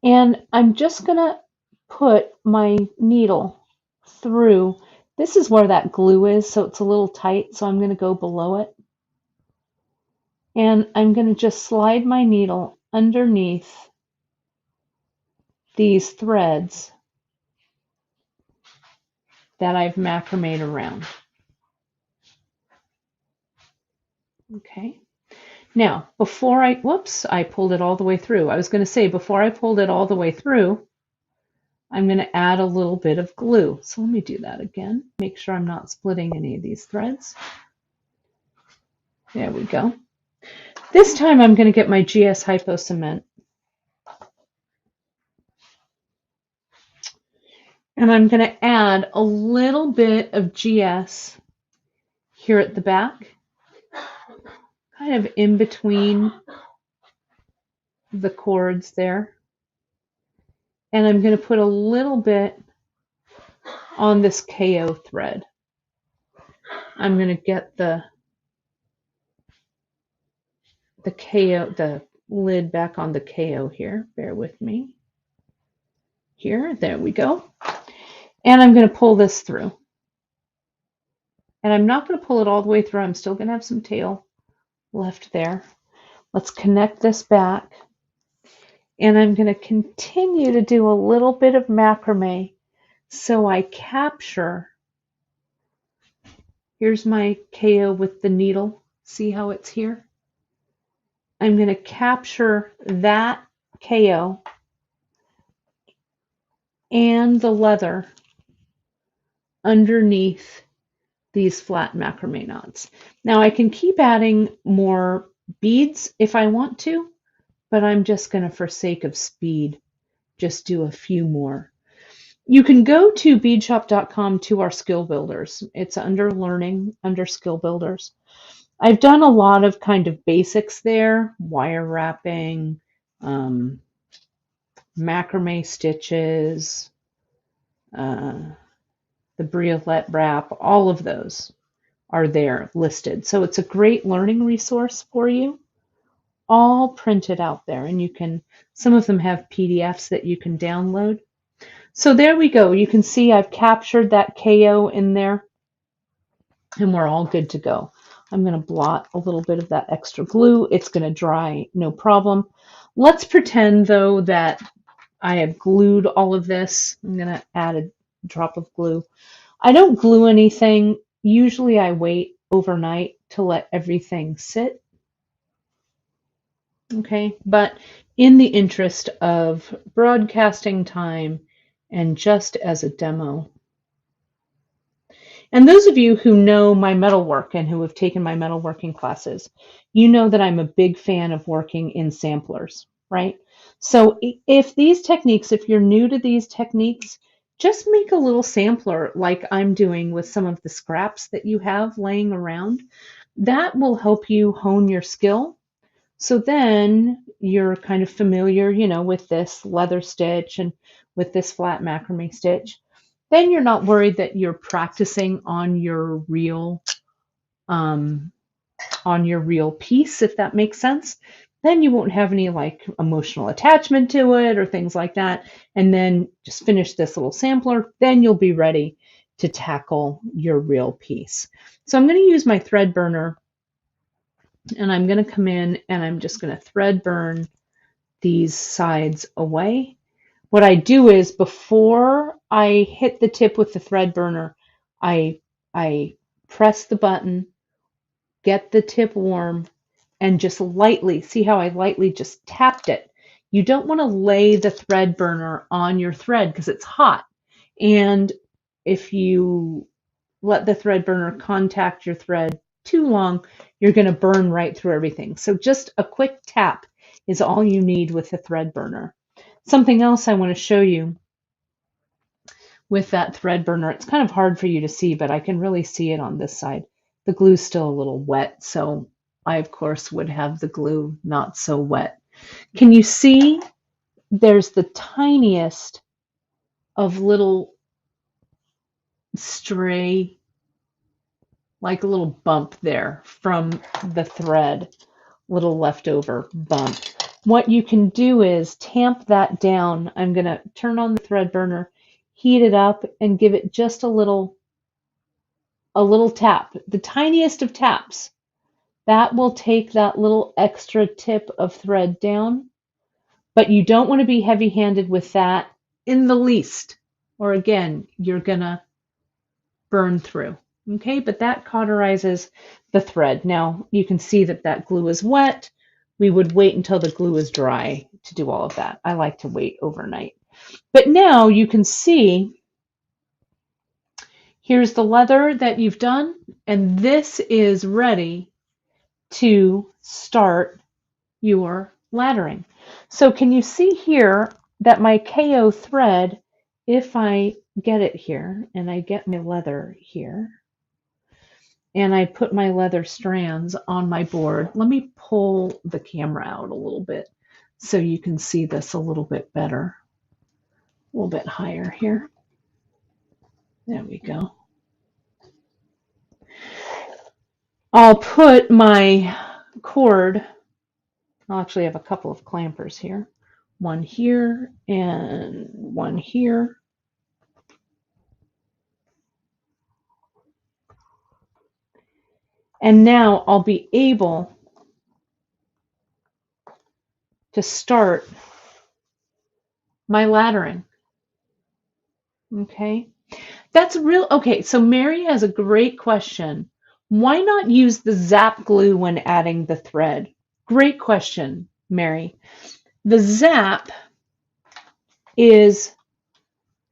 And I'm just gonna put my needle through. This is where that glue is, so it's a little tight, so I'm gonna go below it. And I'm gonna just slide my needle underneath these threads that I've macrameed around. Okay. Now, before I, whoops, I pulled it all the way through. I was going to say, before I pulled it all the way through, I'm going to add a little bit of glue. So let me do that again. Make sure I'm not splitting any of these threads. There we go. This time I'm going to get my GS Hypo Cement. And I'm going to add a little bit of GS here at the back, kind of in between the cords there. And I'm going to put a little bit on this KO thread. I'm going to get the lid back on the KO here. Bear with me. Here, there we go. And I'm going to pull this through. And I'm not going to pull it all the way through. I'm still going to have some tail left there. Let's connect this back. And I'm going to continue to do a little bit of macrame so I capture. Here's my KO with the needle. See how it's here? I'm going to capture that KO and the leather underneath these flat macrame knots. Now I can keep adding more beads if I want to, but I'm just going to, for sake of speed, just do a few more. You can go to beadshop.com to our skill builders. It's under learning, under skill builders. I've done a lot of kind of basics there, wire wrapping, macrame stitches, the bracelet wrap, all of those are there listed. So it's a great learning resource for you, all printed out there. And you can, some of them have PDFs that you can download. So there we go. You can see I've captured that KO in there and we're all good to go. I'm going to blot a little bit of that extra glue. It's going to dry, no problem. Let's pretend though that I have glued all of this. I'm going to add a drop of glue. I don't glue anything. Usually I wait overnight to let everything sit. Okay, but in the interest of broadcasting time and just as a demo. And those of you who know my metalwork and who have taken my metalworking classes, you know that I'm a big fan of working in samplers, right? So if these techniques, if you're new to these techniques, just make a little sampler like I'm doing with some of the scraps that you have laying around. That will help you hone your skill. So then you're kind of familiar, you know, with this leather stitch and with this flat macrame stitch. Then you're not worried that you're practicing on your real piece, if that makes sense. Then you won't have any like emotional attachment to it or things like that. And then just finish this little sampler. Then you'll be ready to tackle your real piece. So I'm going to use my thread burner and I'm going to come in and I'm just going to thread burn these sides away. What I do is before I hit the tip with the thread burner, I press the button, get the tip warm, and just lightly, see how I lightly just tapped it. You don't want to lay the thread burner on your thread because it's hot. And if you let the thread burner contact your thread too long, you're going to burn right through everything. So just a quick tap is all you need with the thread burner. Something else I want to show you with that thread burner, it's kind of hard for you to see, but I can really see it on this side. The glue's still a little wet, so I, of course, would have the glue not so wet. Can you see there's the tiniest of little stray, like a little bump there from the thread, little leftover bump. What you can do is tamp that down. I'm going to turn on the thread burner, heat it up, and give it just a little tap, the tiniest of taps. That will take that little extra tip of thread down, but you don't want to be heavy-handed with that in the least, or again, you're going to burn through. Okay, but that cauterizes the thread. Now you can see that that glue is wet. We would wait until the glue is dry to do all of that. I like to wait overnight. But now you can see, here's the leather that you've done, and this is ready to start your laddering. So can you see here that my KO thread, if I get it here, and I get my leather here, and I put my leather strands on my board. Let me pull the camera out a little bit so you can see this a little bit better. A little bit higher here. There we go. I'll put my cord, I'll actually have a couple of clampers here. One here and one here. And now I'll be able to start my laddering. Okay. That's real. Okay, so Mary has a great question. Why not use the zap glue when adding the thread? Great question, Mary. The zap is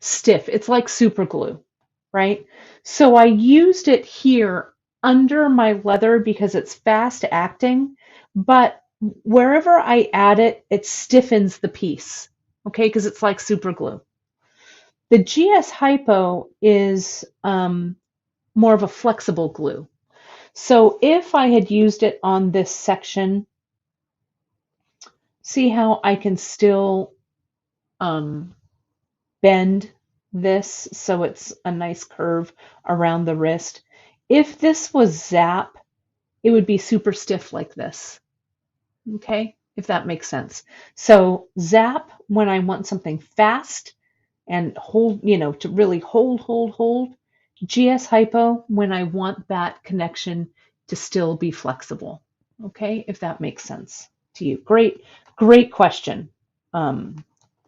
stiff. It's like super glue, right? So I used it here under my leather because it's fast acting, but wherever I add it, it stiffens the piece, okay? Because it's like super glue. The GS Hypo is more of a flexible glue. So if I had used it on this section, see how I can still bend this so it's a nice curve around the wrist. If this was zap, it would be super stiff like this. Okay, if that makes sense. So zap, when I want something fast and hold, to really hold. GS Hypo, when I want that connection to still be flexible. Okay, if that makes sense to you. Great question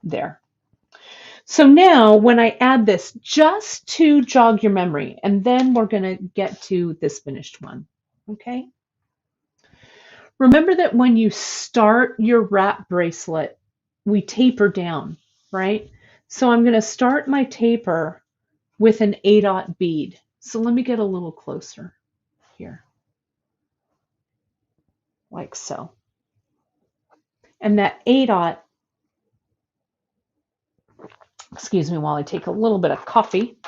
there. So now when I add this, just to jog your memory, and then we're going to get to this finished one. Okay. Remember that when you start your wrap bracelet, we taper down, right? So I'm going to start my taper with an 8/0 bead. So let me get a little closer here, like so. And that 8/0, excuse me while I take a little bit of coffee,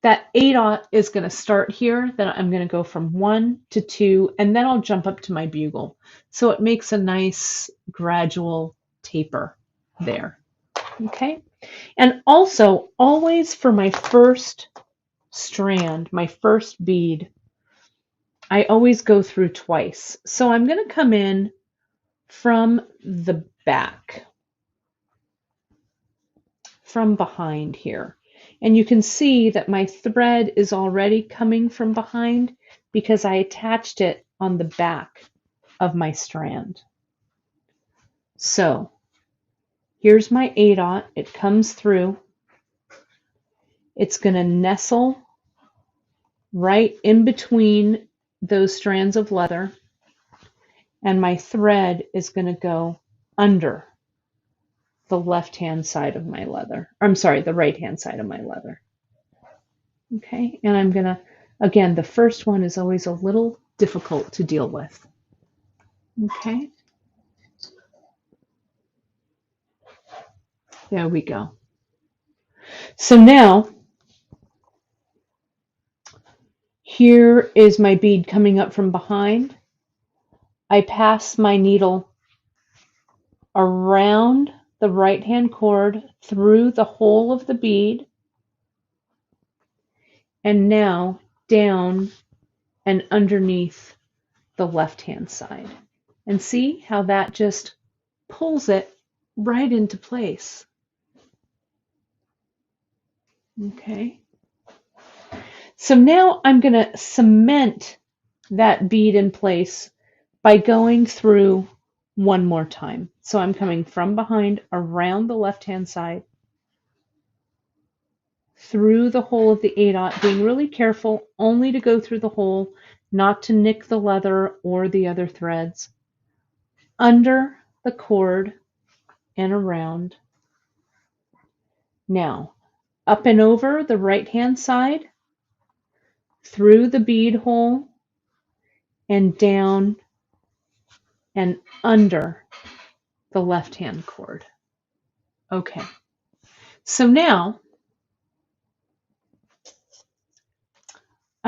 that 8/0 is going to start here, then I'm going to go from 1 to 2, and then I'll jump up to my bugle. So it makes a nice gradual taper there. Okay. And also, always for my first strand, my first bead, I always go through twice. So I'm going to come in from the back, from behind here. And you can see that my thread is already coming from behind because I attached it on the back of my strand. So here's my 8/0. It comes through. It's going to nestle right in between those strands of leather, and my thread is going to go under the left-hand side of my leather. I'm sorry, the right-hand side of my leather. Okay, and I'm going to, again, the first one is always a little difficult to deal with. Okay, there we go. So now, here is my bead coming up from behind. I pass my needle around the right-hand cord through the hole of the bead, and now down and underneath the left-hand side. And see how that just pulls it right into place. Okay. So now I'm going to cement that bead in place by going through one more time. So I'm coming from behind around the left-hand side, through the hole of the 8/0, being really careful only to go through the hole, not to nick the leather or the other threads, under the cord and around. Now, up and over the right-hand side, through the bead hole, and down and under the left-hand cord. Okay, so now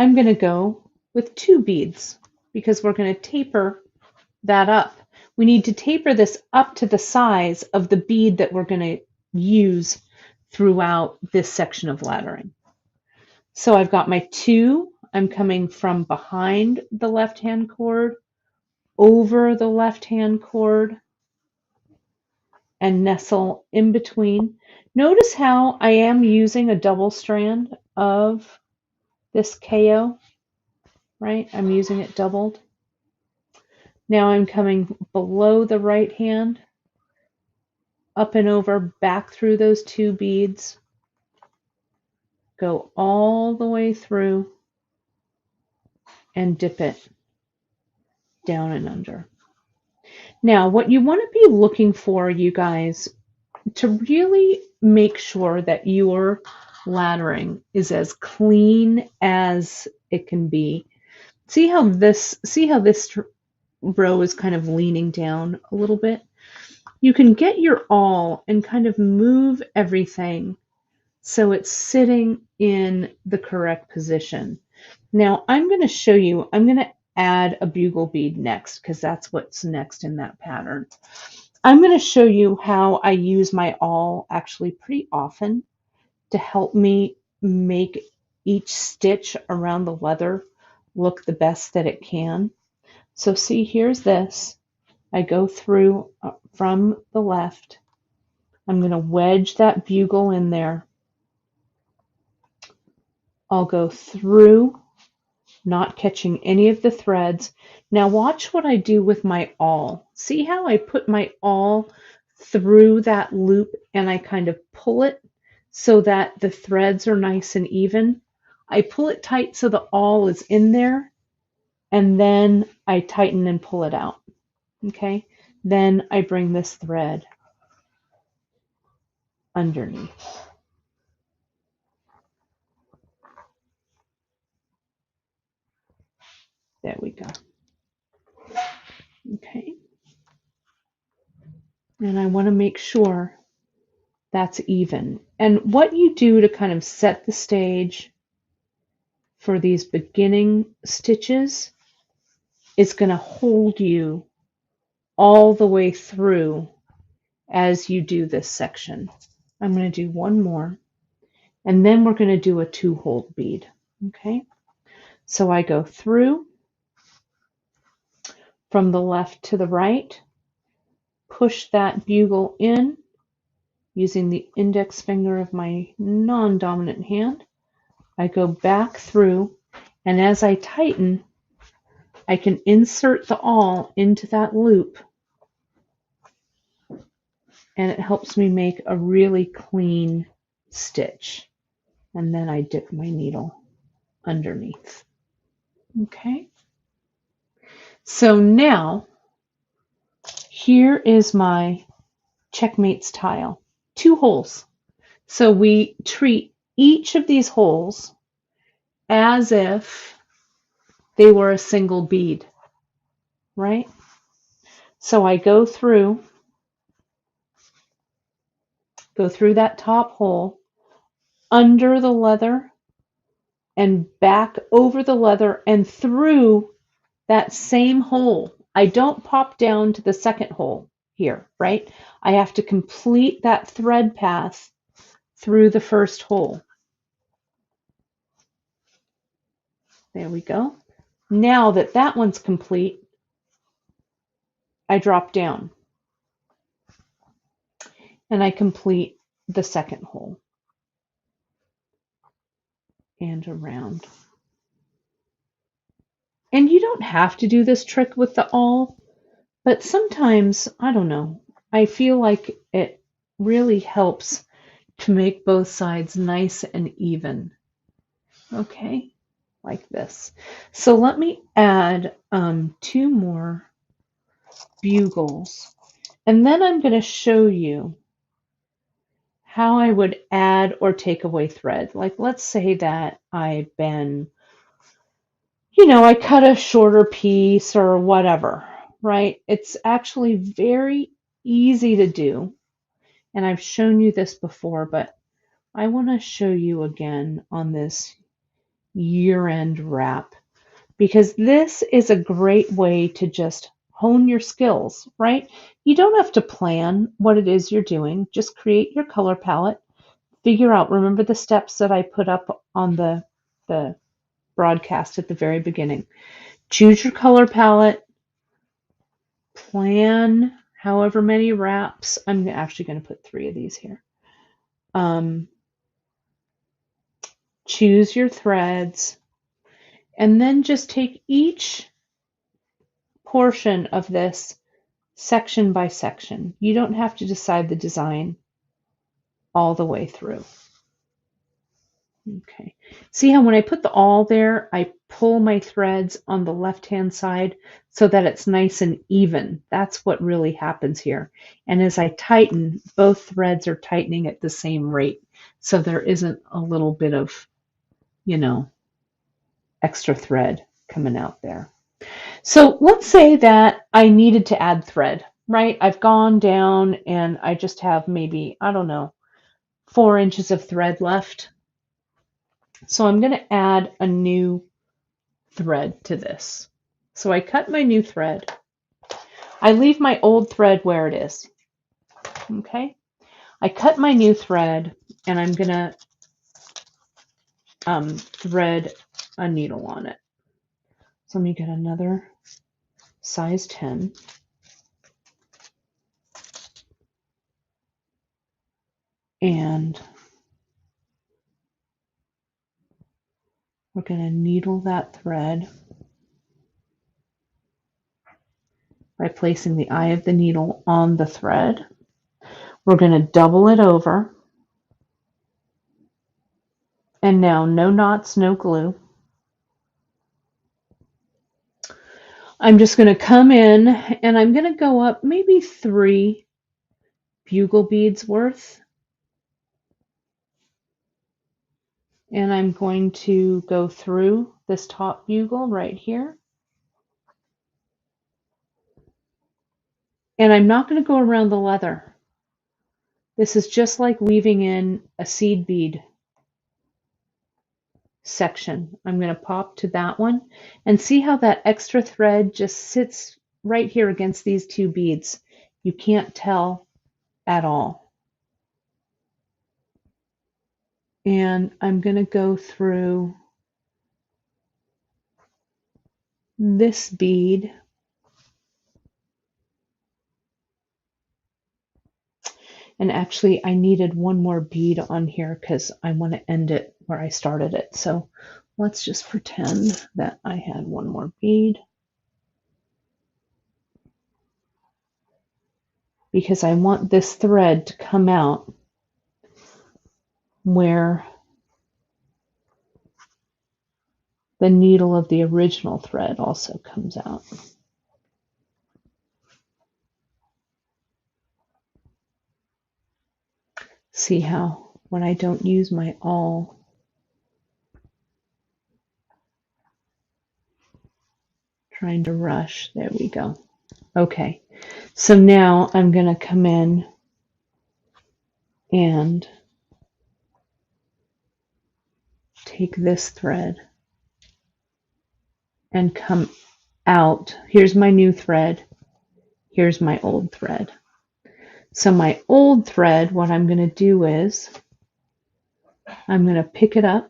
I'm going to go with 2 beads because we're going to taper that up. We need to taper this up to the size of the bead that we're going to use throughout this section of laddering. So I've got my 2. I'm coming from behind the left-hand cord, over the left-hand cord, and nestle in between. Notice how I am using a double strand of this KO, right? I'm using it doubled. Now I'm coming below the right hand, up and over, back through those 2 beads, go all the way through, and dip it down and under. Now, what you want to be looking for, you guys, to really make sure that your laddering is as clean as it can be. See how this row is kind of leaning down a little bit? You can get your awl and kind of move everything so it's sitting in the correct position. Now I'm going to show you, I'm going to add a bugle bead next because that's what's next in that pattern. I'm going to show you how I use my awl actually pretty often to help me make each stitch around the leather look the best that it can. So see, here's this. I go through from the left. I'm going to wedge that bugle in there. I'll go through, not catching any of the threads. Now watch what I do with my awl. See how I put my awl through that loop and I kind of pull it so that the threads are nice and even. I pull it tight so the awl is in there, and then I tighten and pull it out. Okay, then I bring this thread underneath. There we go. Okay. And I want to make sure that's even. And what you do to kind of set the stage for these beginning stitches is going to hold you all the way through as you do this section. I'm going to do one more, and then we're going to do a 2-hold bead. Okay, so I go through from the left to the right, push that bugle in using the index finger of my non-dominant hand. I go back through, and as I tighten, I can insert the awl into that loop, and it helps me make a really clean stitch. And then I dip my needle underneath. Okay. So now, here is my Checkmate's tile. 2 holes. So we treat each of these holes as if they were a single bead, right? So I go through that top hole, under the leather, and back over the leather and through that same hole. I don't pop down to the second hole here, right? I have to complete that thread path through the first hole. There we go. Now that that one's complete, I drop down and I complete the second hole and around. And you don't have to do this trick with the awl, but sometimes, I don't know, I feel like it really helps to make both sides nice and even. Okay, like this. So let me add 2 more bugles, and then I'm going to show you how I would add or take away thread. Like, let's say that I've been, I cut a shorter piece or whatever, right? It's actually very easy to do. And I've shown you this before, but I want to show you again on this year-end wrap, because this is a great way to just hone your skills, right? You don't have to plan what it is you're doing. Just create your color palette, figure out, remember the steps that I put up on the broadcast at the very beginning. Choose your color palette, plan however many wraps. I'm actually going to put 3 of these here. Choose your threads, and then just take each portion of this section by section. You don't have to decide the design all the way through. Okay. See how when I put the awl there, I pull my threads on the left-hand side so that it's nice and even. That's what really happens here. And as I tighten, both threads are tightening at the same rate. So there isn't a little bit of, extra thread coming out there. So let's say that I needed to add thread, right? I've gone down and I just have maybe, 4 inches of thread left. So I'm going to add a new thread to this. So I cut my new thread. I leave my old thread where it is. Okay. I cut my new thread and I'm going to thread a needle on it. So let me get another size 10. And we're going to needle that thread by placing the eye of the needle on the thread. We're going to double it over. And now no knots, no glue. I'm just going to come in and I'm going to go up maybe 3 bugle beads worth. And I'm going to go through this top bugle right here. And I'm not going to go around the leather. This is just like weaving in a seed bead section. I'm going to pop to that one and see how that extra thread just sits right here against these 2 beads. You can't tell at all. And I'm going to go through this bead. And actually, I needed one more bead on here because I want to end it where I started it. So let's just pretend that I had one more bead. Because I want this thread to come out where the needle of the original thread also comes out. See how when I don't use my awl, trying to rush, there we go. Okay, so now I'm going to come in and take this thread and come out. Here's my new thread. Here's my old thread. So my old thread, what I'm going to do is I'm going to pick it up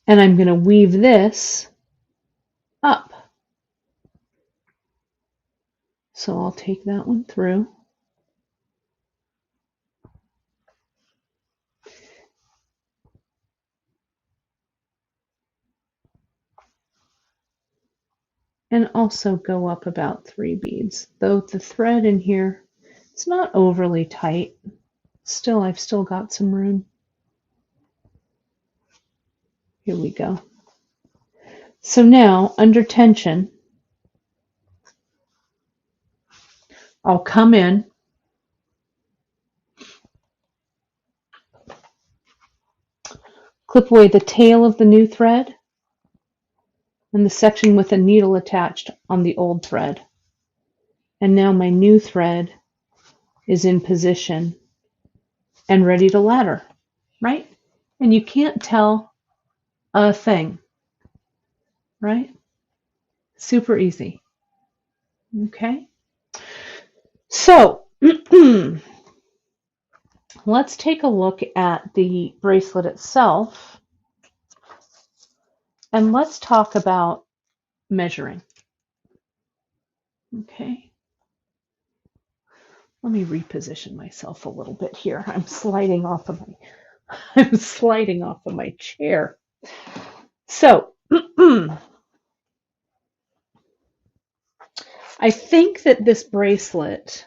and I'm going to weave this up. So I'll take that one through. And also go up about 3 beads. Though the thread in here, it's not overly tight. Still, I've still got some room. Here we go. So now, under tension, I'll come in clip away the tail of the new thread and the section with a needle attached on the old thread. And now my new thread is in position and ready to ladder, right? And you can't tell a thing, right? Super easy. Okay. So let's take a look at the bracelet itself and let's talk about measuring. Okay. Let me reposition myself a little bit here. I'm sliding off of my chair. So I think that this bracelet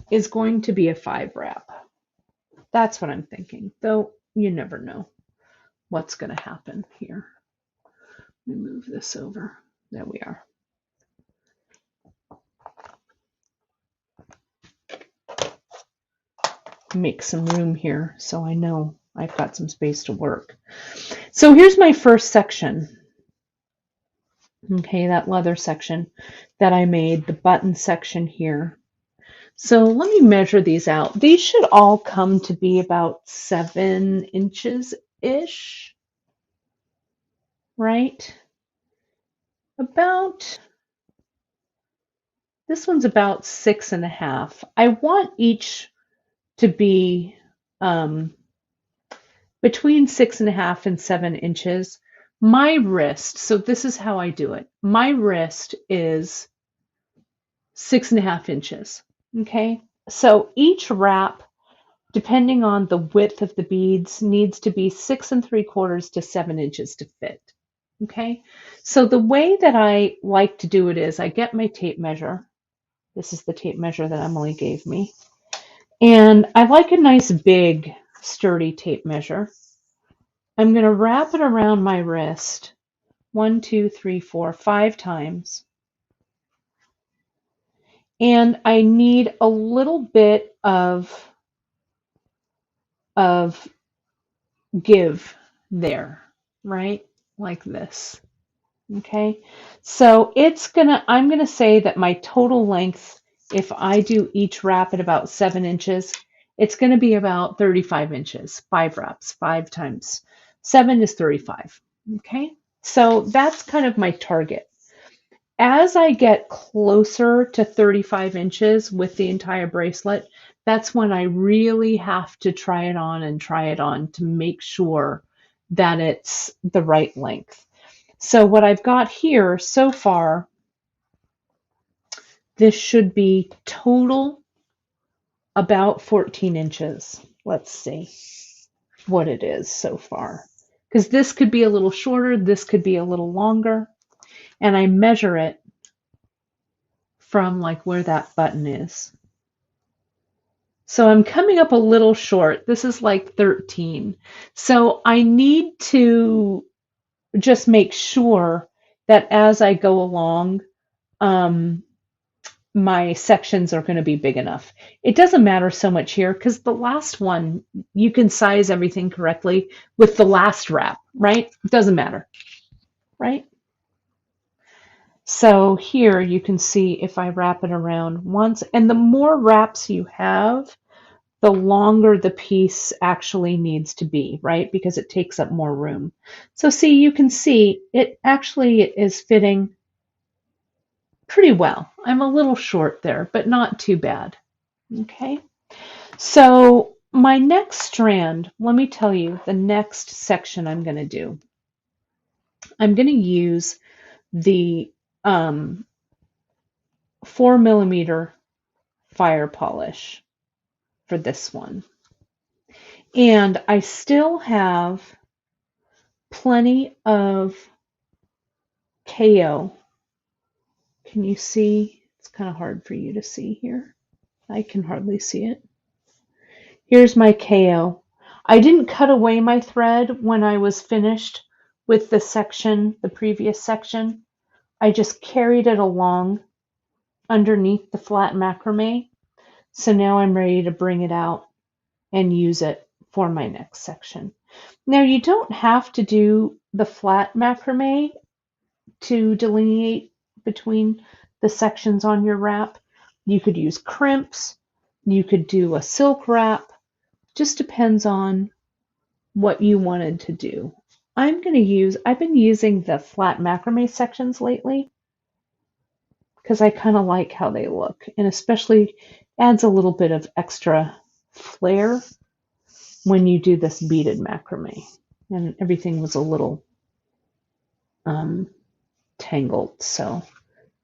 is going to be a 5 wrap. That's what I'm thinking, though you never know what's going to happen here. Let me move this over. There we are. Make some room here so I know I've got some space to work. So here's my first section. Okay, that leather section that I made, the button section here. So let me measure these out. These should all come to be about 7 inches-ish, right? This one's about 6.5. I want each to be between 6.5 and 7 inches. My wrist, so this is how I do it. My wrist is 6.5 inches. Okay, so each wrap, depending on the width of the beads, needs to be 6 3/4 to 7 inches to fit. Okay, so the way that I like to do it is I get my tape measure. This is the tape measure that Emily gave me. And I like a nice big sturdy tape measure. I'm going to wrap it around my wrist 1, 2, 3, 4, 5 times. And I need a little bit of give there, right? Like this. Okay. So I'm going to say that my total length, if I do each wrap at about 7 inches, it's going to be about 35 inches, 5 wraps, 5 times 7 is 35. Okay. So that's kind of my target. As I get closer to 35 inches with the entire bracelet, that's when I really have to try it on to make sure that it's the right length. So what I've got here so far, this should be total about 14 inches. Let's see what it is so far. Because this could be a little shorter, this could be a little longer. And I measure it from like where that button is. So I'm coming up a little short. This is like 13. So I need to just make sure that as I go along, my sections are going to be big enough. It doesn't matter so much here because the last one, you can size everything correctly with the last wrap, right? It doesn't matter, right? So here you can see if I wrap it around once, and the more wraps you have, the longer the piece actually needs to be, right? Because it takes up more room. So see, you can see it actually is fitting pretty well. I'm a little short there, but not too bad. Okay. So my next strand, let me tell you the next section I'm going to do. I'm going to use the 4mm fire polish for this one. And I still have plenty of KO. Can you see? It's kind of hard for you to see here. I can hardly see it. Here's my KO. I didn't cut away my thread when I was finished with the section, the previous section. I just carried it along underneath the flat macrame. So now I'm ready to bring it out and use it for my next section. Now you don't have to do the flat macrame to delineate between the sections on your wrap. You could use crimps. You could do a silk wrap Just depends on what you wanted to do. I've been using the flat macrame sections lately because I kind of like how they look, and especially adds a little bit of extra flair when you do this beaded macrame. And everything was a little tangled, so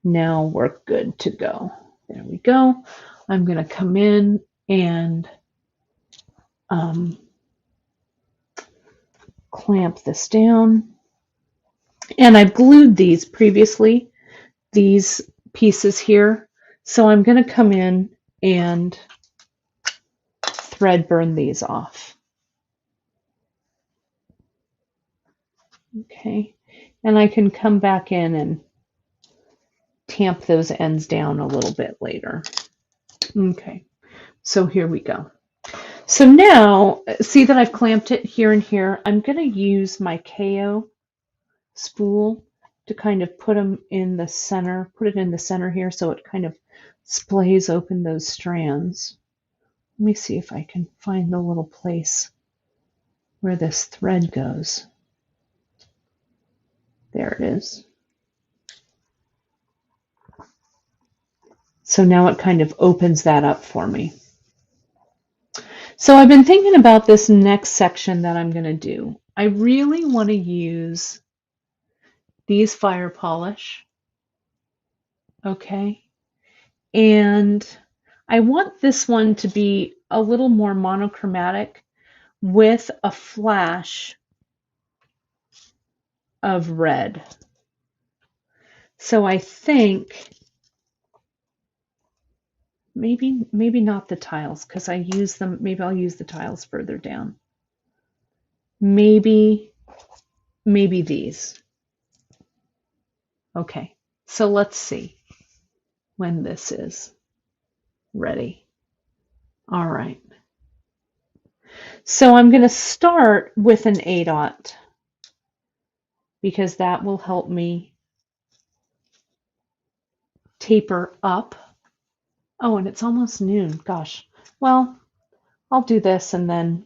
now we're good to go. There we go. I'm going to come in and clamp this down. And I've glued these previously, these pieces here. So I'm going to come in and thread burn these off. Okay. And I can come back in and tamp those ends down a little bit later. Okay. So here we go. So now, see that I've clamped it here and here. I'm going to use my KO spool to kind of put them in the center, put it in the center here so it kind of splays open those strands. Let me see if I can find the little place where this thread goes. There it is. So now it kind of opens that up for me. So I've been thinking about this next section that I'm going to do. I really want to use these fire polish, okay? And I want this one to be a little more monochromatic with a flash of red. So I think maybe not the tiles, because I use them, maybe I'll use the tiles further down. Maybe these. Okay, so let's see when this is ready. All right. So I'm going to start with an 8/0 because that will help me taper up. Oh, and it's almost noon. Gosh. Well, I'll do this and then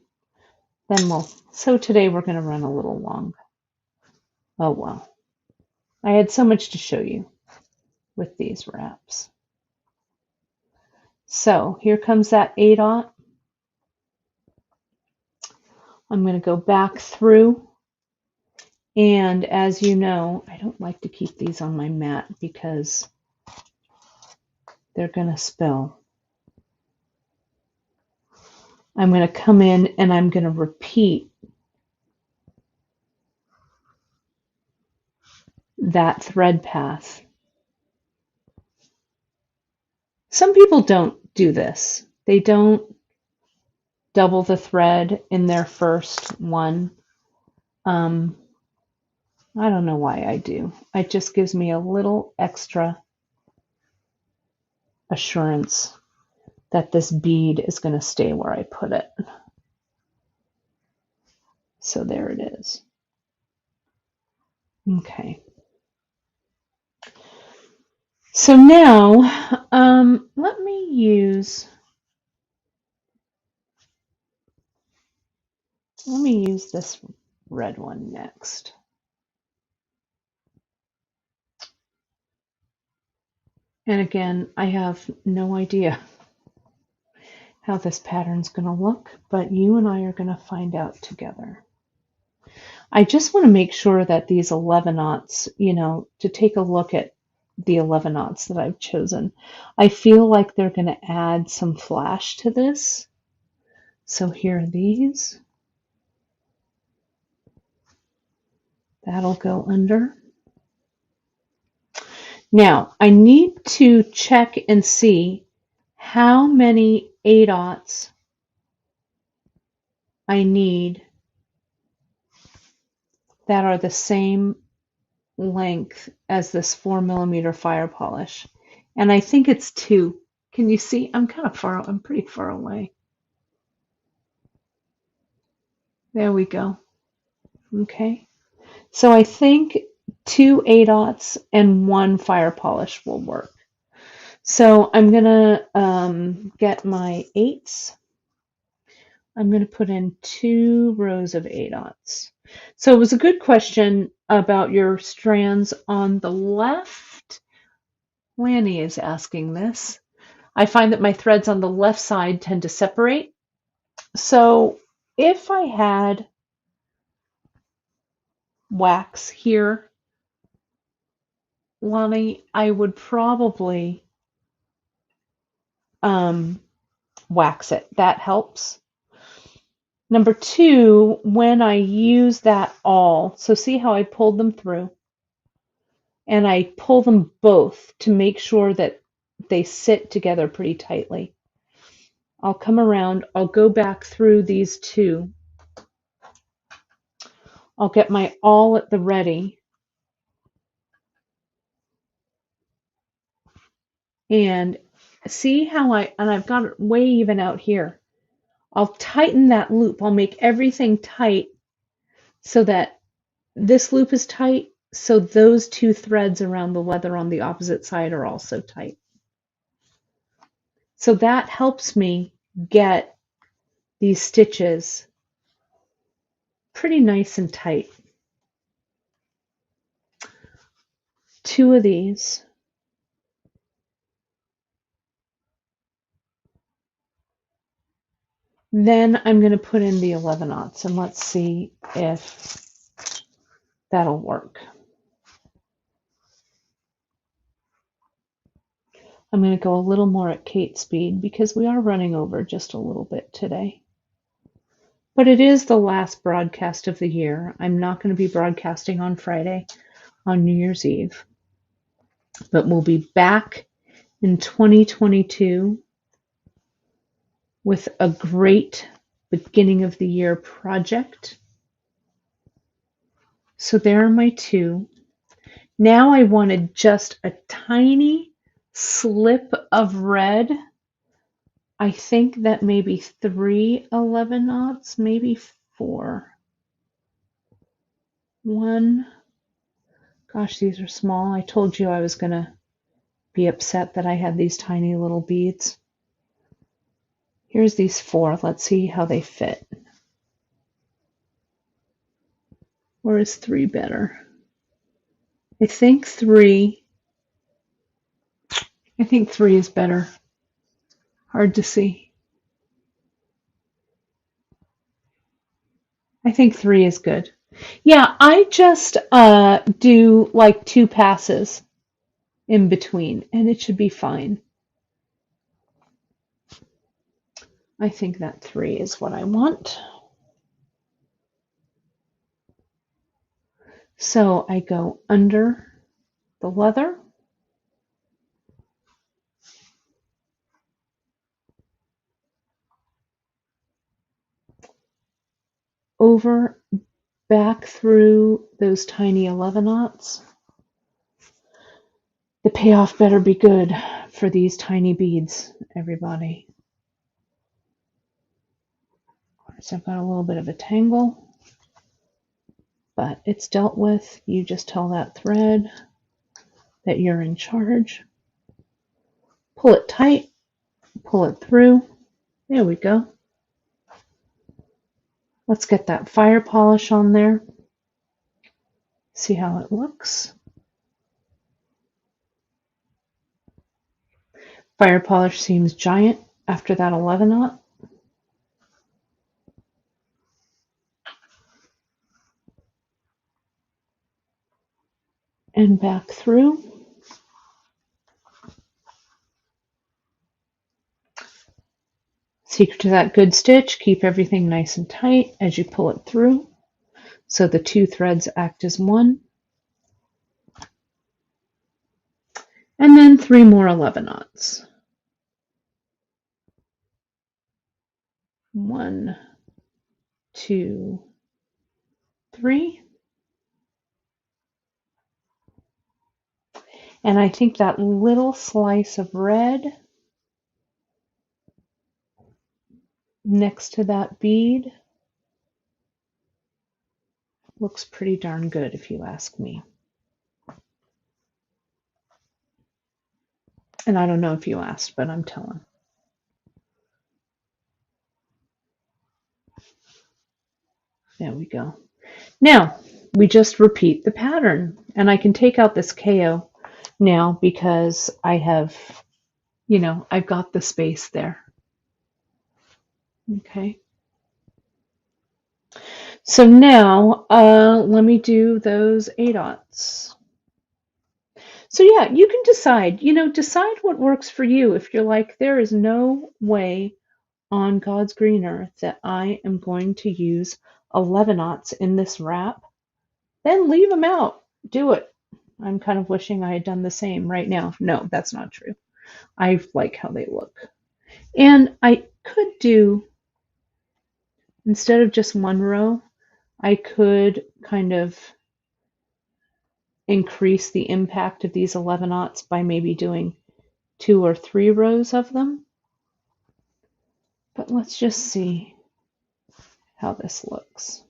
we'll. So today we're going to run a little long. Oh, well. I had so much to show you with these wraps. So here comes that 8/0. I'm going to go back through. And as you know, I don't like to keep these on my mat because they're going to spill. I'm going to come in and I'm going to repeat that thread path. Some people don't do this. They don't double the thread in their first one. I don't know why I do. It just gives me a little extra assurance that this bead is going to stay where I put it. So there it is. Okay. So now, let me use this red one next. And again, I have no idea how this pattern's going to look, but you and I are going to find out together. I just want to make sure that these 11/0, you know, to take a look at the 11/0 that I've chosen. I feel like they're going to add some flash to this. So here are these. That'll go under. Now, I need to check and see how many 8/0 I need that are the same length as this 4mm fire polish. And I think it's 2. Can you see? I'm pretty far away. There we go. Okay. So I think 2 8/0 and 1 fire polish will work. So I'm gonna get my 8s. I'm going to put in 2 rows of 8/0. So it was a good question about your strands on the left. Lanny is asking this. I find that my threads on the left side tend to separate. So if I had wax here, Lonnie, I would probably wax it. That helps. Number 2, when I use that awl, so see how I pulled them through? And I pull them both to make sure that they sit together pretty tightly. I'll come around, I'll go back through these 2. I'll get my awl at the ready. And see how I've got it way even out here. I'll tighten that loop. I'll make everything tight so that this loop is tight, so those 2 threads around the leather on the opposite side are also tight. So that helps me get these stitches pretty nice and tight. 2 of these. Then I'm going to put in the 11/0 and let's see if that'll work. I'm going to go a little more at Kate's speed because we are running over just a little bit today. But it is the last broadcast of the year. I'm not going to be broadcasting on Friday, on New Year's Eve. But we'll be back in 2022 with a great beginning of the year project. So there are my 2. Now I wanted just a tiny slip of red. I think that maybe 3 11/0, maybe 4. 1. Gosh, these are small. I told you I was going to be upset that I had these tiny little beads. Here's these 4. Let's see how they fit. Or is 3 better? I think 3 is better. Hard to see. I think 3 is good. Yeah, I just do like 2 passes in between, and it should be fine. I think that 3 is what I want. So I go under the leather. Over, back through those tiny 11/0. The payoff better be good for these tiny beads, everybody. So I've got a little bit of a tangle, but it's dealt with. You just tell that thread that you're in charge. Pull it tight, pull it through. There we go. Let's get that fire polish on there. See how it looks. Fire polish seems giant after that 11/0. And back through. Secret to that good stitch, keep everything nice and tight as you pull it through, so the 2 threads act as 1. And then 3 more 11/0. 1, 2, 3. And I think that little slice of red next to that bead looks pretty darn good if you ask me. And I don't know if you asked, but I'm telling. There we go. Now, we just repeat the pattern. And I can take out this KO now because I have, I've got the space there. Okay. So now, let me do those 8 dots. So yeah, you can decide, decide what works for you. If you're like, there is no way on God's green earth that I am going to use 11 aughts in this wrap, then leave them out. Do it. I'm kind of wishing I had done the same right now. No, that's not true. I like how they look. And I could do, instead of just one row, I could kind of increase the impact of these 11 aughts by maybe doing 2 or 3 rows of them. But let's just see how this looks.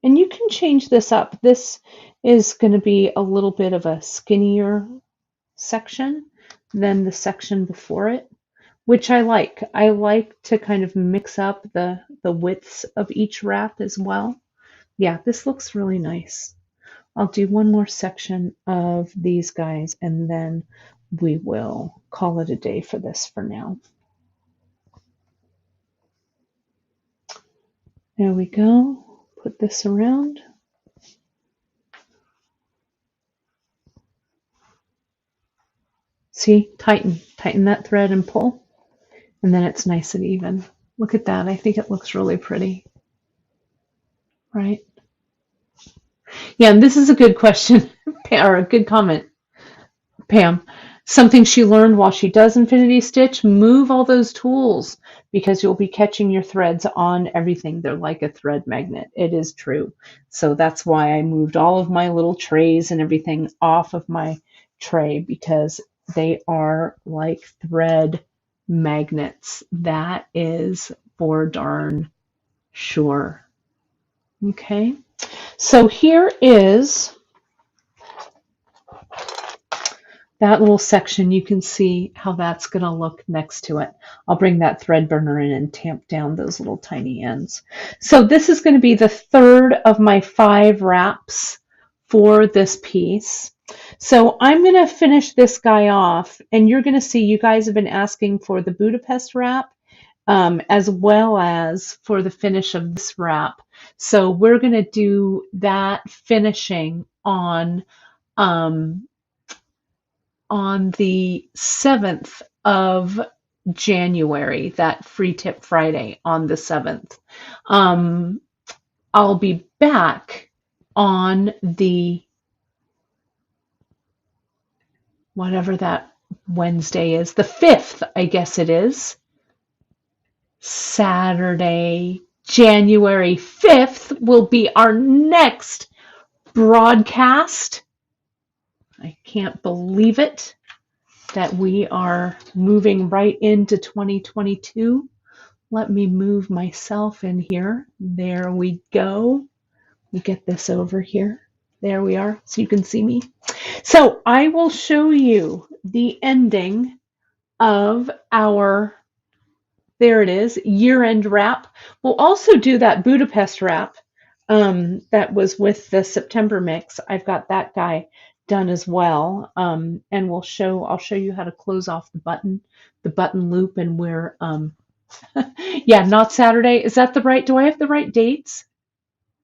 And you can change this up. This is going to be a little bit of a skinnier section than the section before it, which I like. I like to kind of mix up the widths of each wrap as well. Yeah, this looks really nice. I'll do one more section of these guys and then we will call it a day for this for now. There we go. Put this around. See, tighten that thread and pull, and then it's nice and even. Look at that. I think it looks really pretty, right? Yeah, and this is a good question, or a good comment, Pam. Something she learned while she does infinity stitch, move all those tools because you'll be catching your threads on everything. They're like a thread magnet. It is true. So that's why I moved all of my little trays and everything off of my tray, because they are like thread magnets. That is for darn sure. Okay. So here is that little section. You can see how that's going to look next to it. I'll bring that thread burner in and tamp down those little tiny ends. So this is going to be the third of my 5 wraps for this piece. So I'm going to finish this guy off, and you're going to see, you guys have been asking for the Budapest wrap as well as for the finish of this wrap. So we're going to do that finishing on the 7th of January, that free tip Friday on the 7th. I'll be back on the, whatever that Wednesday is, the 5th, I guess it is. Saturday, January 5th will be our next broadcast. I can't believe it that we are moving right into 2022. Let me move myself in here. There we go. We get this over here. There we are, so you can see me. So I will show you the ending of our, there it is, year-end wrap. We'll also do that Budapest wrap that was with the September mix. I've got that guy done as well, and I'll show you how to close off the button loop, and where yeah, not Saturday. Is that the right, do I have the right dates?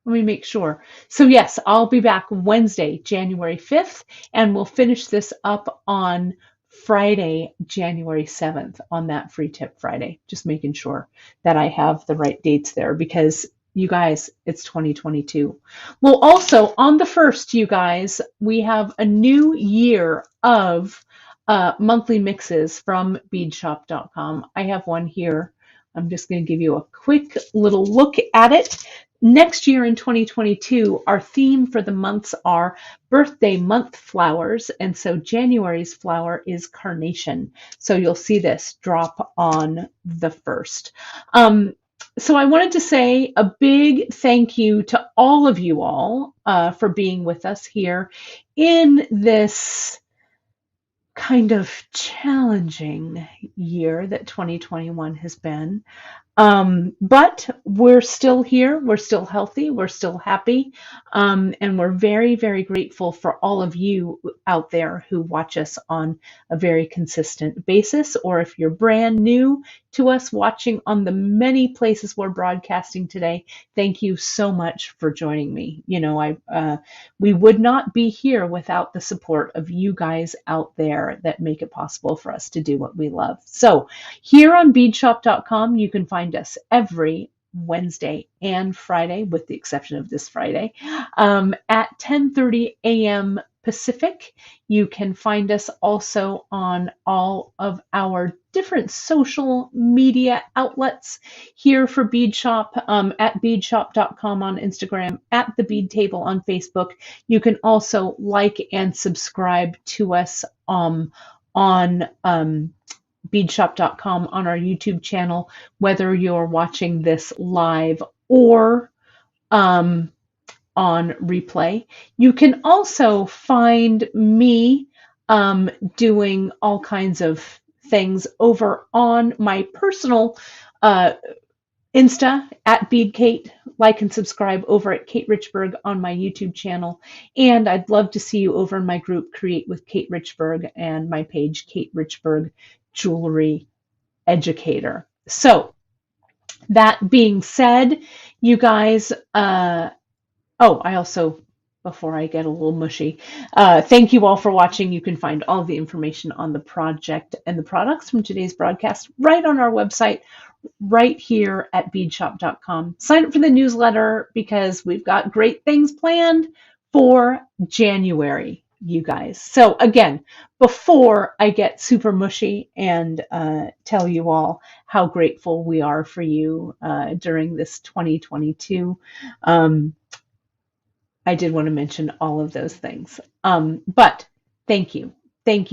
Let me make sure. So yes, I'll be back Wednesday, January 5th, and we'll finish this up on Friday, January 7th, on that free tip Friday. Just making sure that I have the right dates there, because you guys, it's 2022. Well, also on the 1st, you guys, we have a new year of monthly mixes from beadshop.com. I have one here. I'm just going to give you a quick little look at it. Next year in 2022, our theme for the months are birthday month flowers. And so January's flower is carnation. So you'll see this drop on the 1st. So I wanted to say a big thank you to all of you all for being with us here in this kind of challenging year that 2021 has been. But we're still here. We're still healthy. We're still happy. And we're very, very grateful for all of you out there who watch us on a very consistent basis. Or if you're brand new to us watching on the many places we're broadcasting today, thank you so much for joining me. We would not be here without the support of you guys out there that make it possible for us to do what we love. So, here on beadshop.com, you can find us every Wednesday and Friday, with the exception of this Friday, at 10:30 a.m. Pacific. You can find us also on all of our different social media outlets here for Beadshop, at beadshop.com on Instagram, at the Bead Table on Facebook. You can also like and subscribe to us on beadshop.com on our YouTube channel, whether you're watching this live or on replay. You can also find me doing all kinds of things over on my personal Insta at BeadKate. Like and subscribe over at Kate Richburg on my YouTube channel. And I'd love to see you over in my group, Create with Kate Richburg, and my page, Kate Richburg Jewelry Educator. So, that being said, you guys, I also, before I get a little mushy, thank you all for watching. You can find all the information on the project and the products from today's broadcast right on our website, right here at beadshop.com. Sign up for the newsletter because we've got great things planned for January, you guys. So again, before I get super mushy and tell you all how grateful we are for you during this 2022, I did want to mention all of those things. But thank you, thank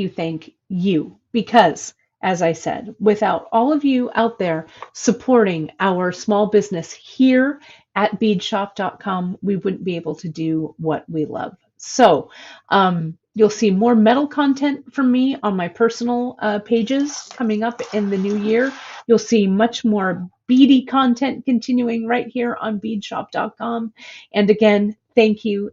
you, because as I said, without all of you out there supporting our small business here at beadshop.com, we wouldn't be able to do what we love. So you'll see more metal content from me on my personal pages coming up in the new year. You'll see much more beady content continuing right here on beadshop.com. And again, thank you.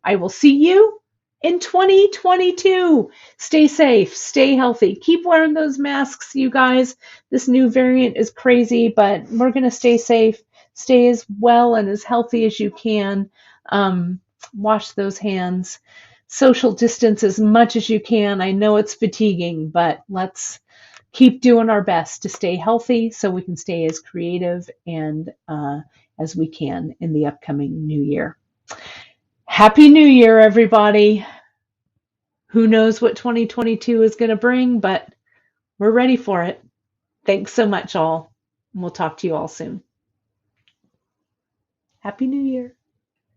I will see you in 2022. Stay safe, stay healthy, keep wearing those masks, you guys. This new variant is crazy, but we're going to stay safe, stay as well and as healthy as you can. Wash those hands, social distance as much as you can. I know it's fatiguing, but let's keep doing our best to stay healthy so we can stay as creative and as we can in the upcoming new year. Happy New Year, everybody. Who knows what 2022 is going to bring, but we're ready for it. Thanks so much, all. We'll talk to you all soon. Happy New Year.